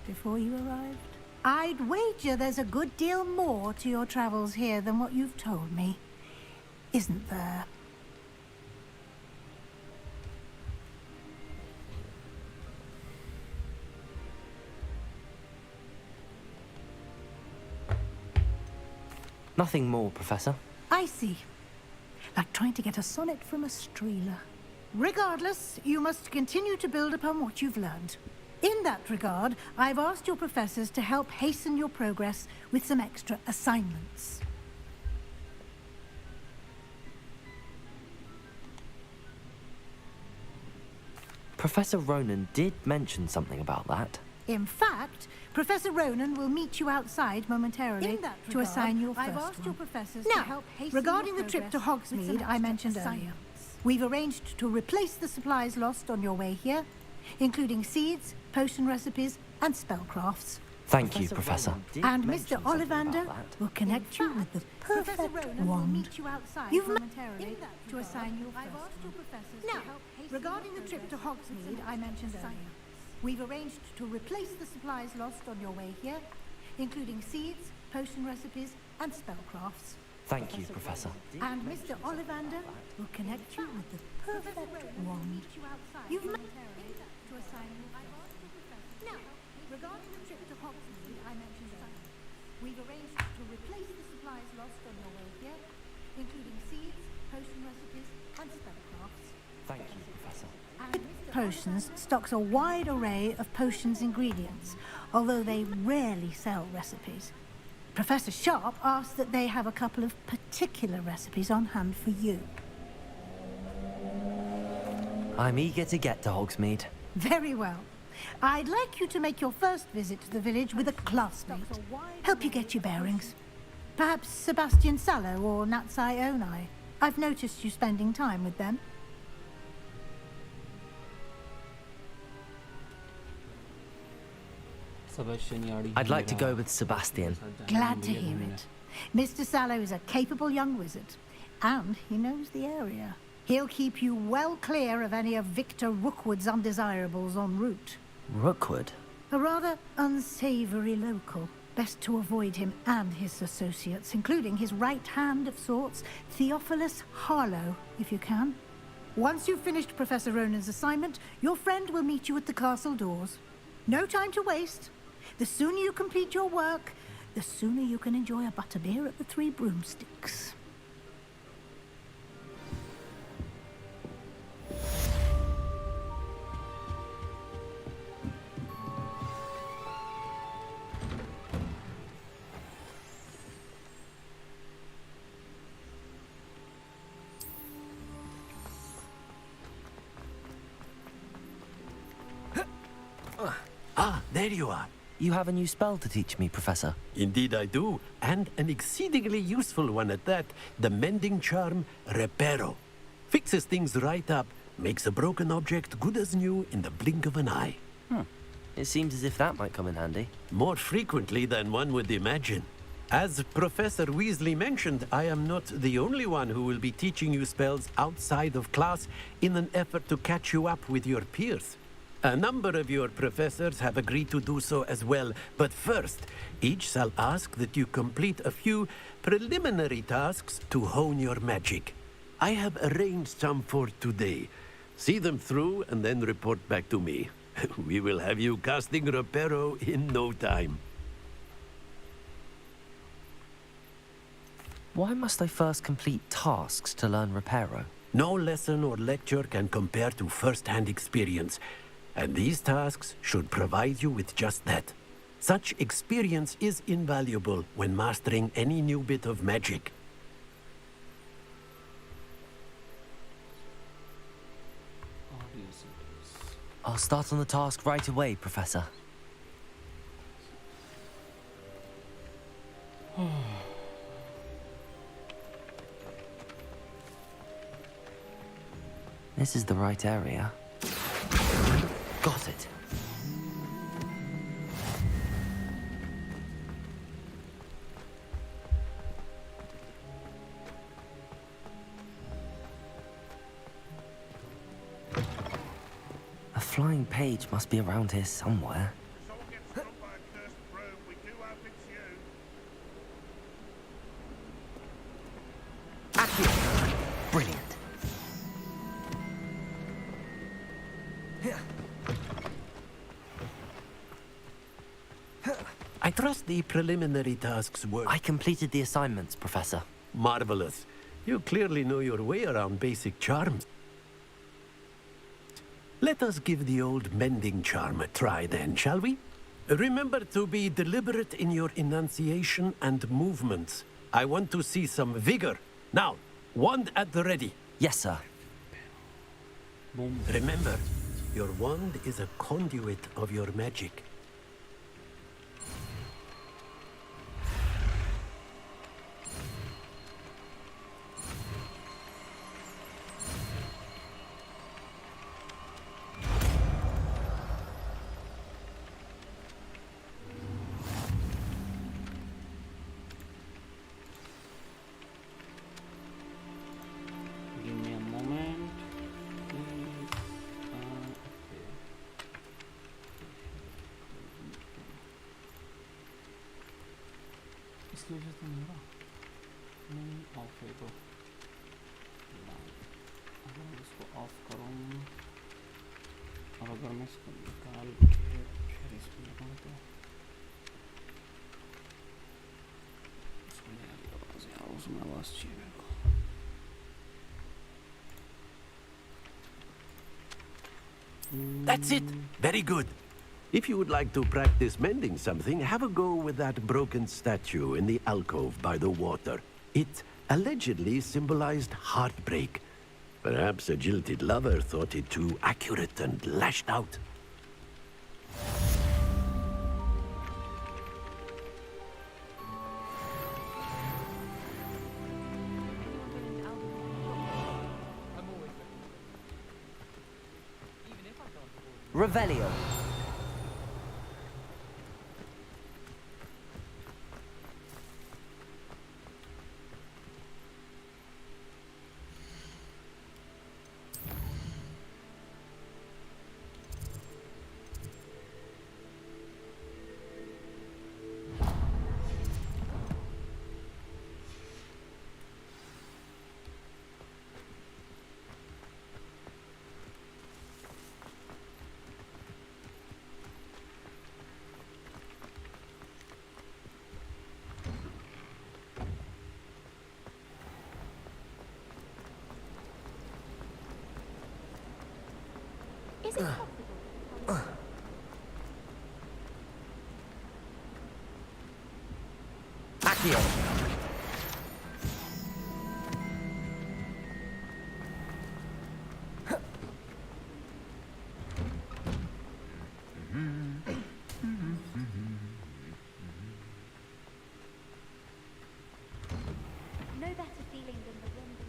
[SPEAKER 11] before you arrived. I'd wager there's a good deal more to your travels here than what you've told me, isn't there?
[SPEAKER 3] Nothing more, Professor.
[SPEAKER 11] I see. Like trying to get a sonnet from a streeler. Regardless, you must continue to build upon what you've learned. In that regard, I've asked your professors to help hasten your progress with some extra assignments.
[SPEAKER 3] Professor Ronan did mention something about that.
[SPEAKER 11] In fact, Professor Ronan will meet you outside momentarily to assign your first one. Now, regarding the trip to Hogsmeade I mentioned earlier, we've arranged to replace the supplies lost on your way here, including seeds, potion recipes, and spellcrafts.
[SPEAKER 3] Thank you, Professor.
[SPEAKER 11] And Mr. Ollivander will connect you with the perfect wand. You've momentarily to assign your first one. Now, regarding the trip to Hogsmeade I mentioned earlier, we've arranged to replace the supplies lost on your way here, including seeds, potion recipes, and spellcrafts.
[SPEAKER 3] Thank you, Professor.
[SPEAKER 11] And Mr. Ollivander will connect you with the perfect wand. You've momentarily to assign your first. Now, regarding the trip to Hogsmeade I mentioned earlier, we've arranged to replace the supplies lost on your way here, including seeds, potion recipes, and spellcrafts.
[SPEAKER 3] Thank you, Professor.
[SPEAKER 11] Potions stocks a wide array of potions ingredients, although they rarely sell recipes. Professor Sharp asked that they have a couple of particular recipes on hand for you.
[SPEAKER 3] I'm eager to get to Hogsmeade.
[SPEAKER 11] Very well. I'd like you to make your first visit to the village with a classmate. Help you get your bearings. Perhaps Sebastian Sallow or Natsai Onai. I've noticed you spending time with them.
[SPEAKER 3] I'd like to go with Sebastian.
[SPEAKER 11] Glad to hear it. Mr. Sallow is a capable young wizard, and he knows the area. He'll keep you well clear of any of Victor Rookwood's undesirables en route.
[SPEAKER 3] Rookwood?
[SPEAKER 11] A rather unsavory local. Best to avoid him and his associates, including his right hand of sorts, Theophilus Harlow, if you can. Once you've finished Professor Ronan's assignment, your friend will meet you at the castle doors. No time to waste. The sooner you complete your work, the sooner you can enjoy a butterbeer at the Three Broomsticks.
[SPEAKER 8] Ah, there you are.
[SPEAKER 3] You have a new spell to teach me, Professor.
[SPEAKER 8] Indeed I do, and an exceedingly useful one at that. The mending charm, Reparo. Fixes things right up, makes a broken object good as new in the blink of an eye.
[SPEAKER 3] It seems as if that might come in handy.
[SPEAKER 8] More frequently than one would imagine. As Professor Weasley mentioned, I am not the only one who will be teaching you spells outside of class in an effort to catch you up with your peers. A number of your professors have agreed to do so as well, but first, each shall ask that you complete a few preliminary tasks to hone your magic. I have arranged some for today. See them through and then report back to me. We will have you casting Reparo in no time.
[SPEAKER 3] Why must I first complete tasks to learn Reparo?
[SPEAKER 8] No lesson or lecture can compare to first-hand experience. And these tasks should provide you with just that. Such experience is invaluable when mastering any new bit of magic.
[SPEAKER 3] I'll start on the task right away, Professor. This is the right area. Got it. missing page must be around here somewhere. Brilliant.
[SPEAKER 8] I trust the preliminary tasks were...
[SPEAKER 3] I completed the assignments, Professor.
[SPEAKER 8] Marvelous. You clearly know your way around basic charms. Let us give the old mending charm a try then, shall we? Remember to be deliberate in your enunciation and movements. I want to see some vigor. Now, wand at the ready.
[SPEAKER 3] Yes, sir.
[SPEAKER 1] Boom.
[SPEAKER 8] Remember, your wand is a conduit of your magic.
[SPEAKER 1] Give me a moment. Please. इसकी वजह से नहीं हो रहा नहीं of है तो अगर मैं इसको ऑफ करूँ और अगर मैं इसको निकाल के फिर इसमें लगाऊँ तो उसमें आवाज़ यार उसमें आवाज़ चाहिए मेरे को
[SPEAKER 8] That's it. Very good. If you would like to practice mending something, have a go with that broken statue in the alcove by the water. It allegedly symbolized heartbreak. Perhaps a jilted lover thought it too accurate and lashed out.
[SPEAKER 3] Revelio.
[SPEAKER 22] Is it possible?
[SPEAKER 3] Accio.
[SPEAKER 22] No better feeling than the wonder.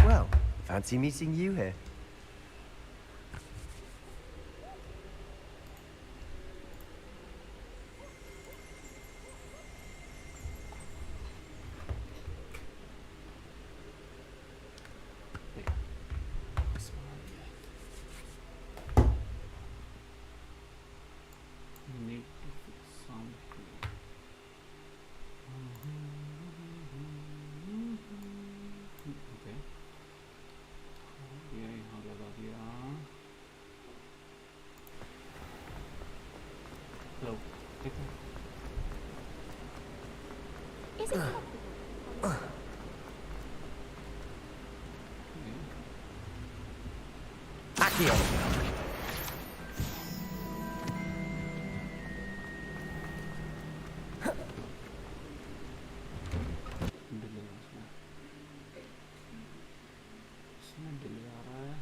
[SPEAKER 14] Well, fancy meeting you here.
[SPEAKER 1] Need to fix something. Okay. ये यहाँ लगा दिया. Hello. देखो.
[SPEAKER 22] Is it possible?
[SPEAKER 3] Accio.
[SPEAKER 1] इसमें delay आ रहा है.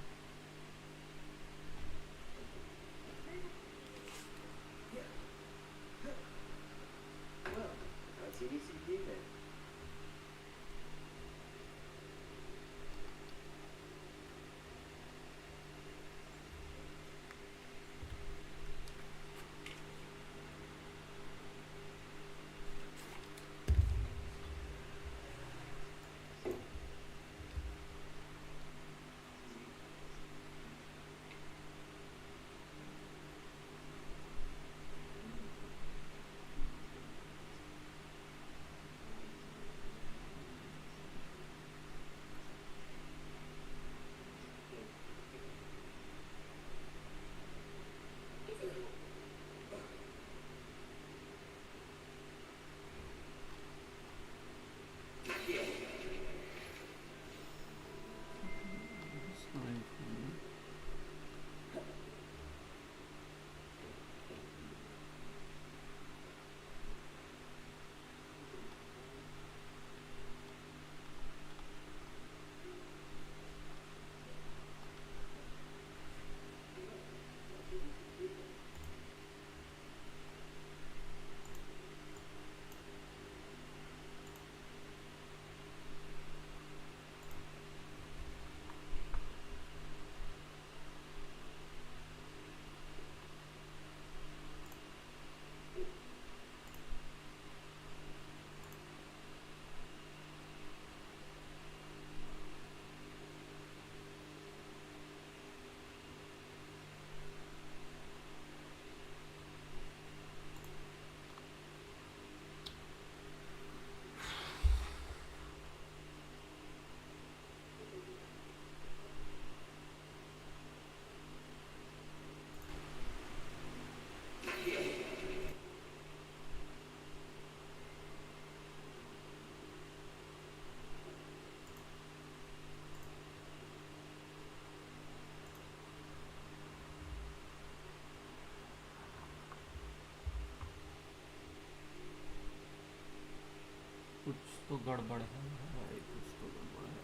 [SPEAKER 1] कुछ तो गड़बड़ है भाई, कुछ तो गड़बड़ है।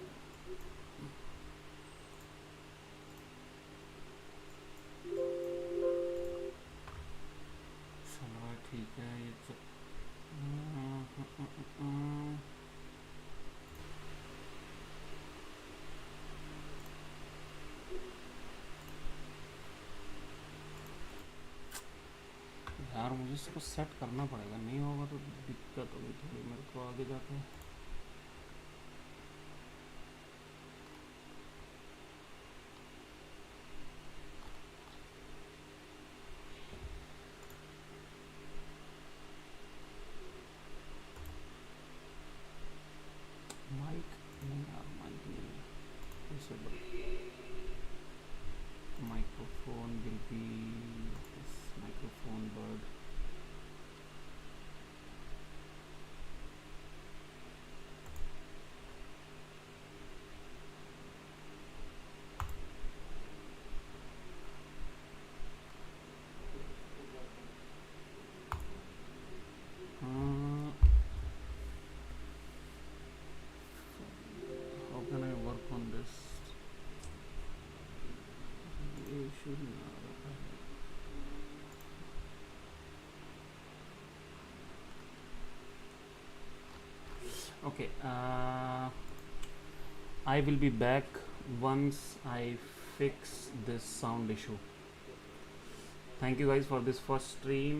[SPEAKER 1] चलो ठीक है, ये यार मुझे इसको सेट करना पड़ेगा, नहीं होगा तो दिक्कत होगी थोड़ी मेरे को आगे जाके। माइक नहीं यार, माइक नहीं disable. Microphone will be this microphone bird. How can I work on this? You should know. Okay, I will be back once I fix this sound issue. Thank you guys for this first stream.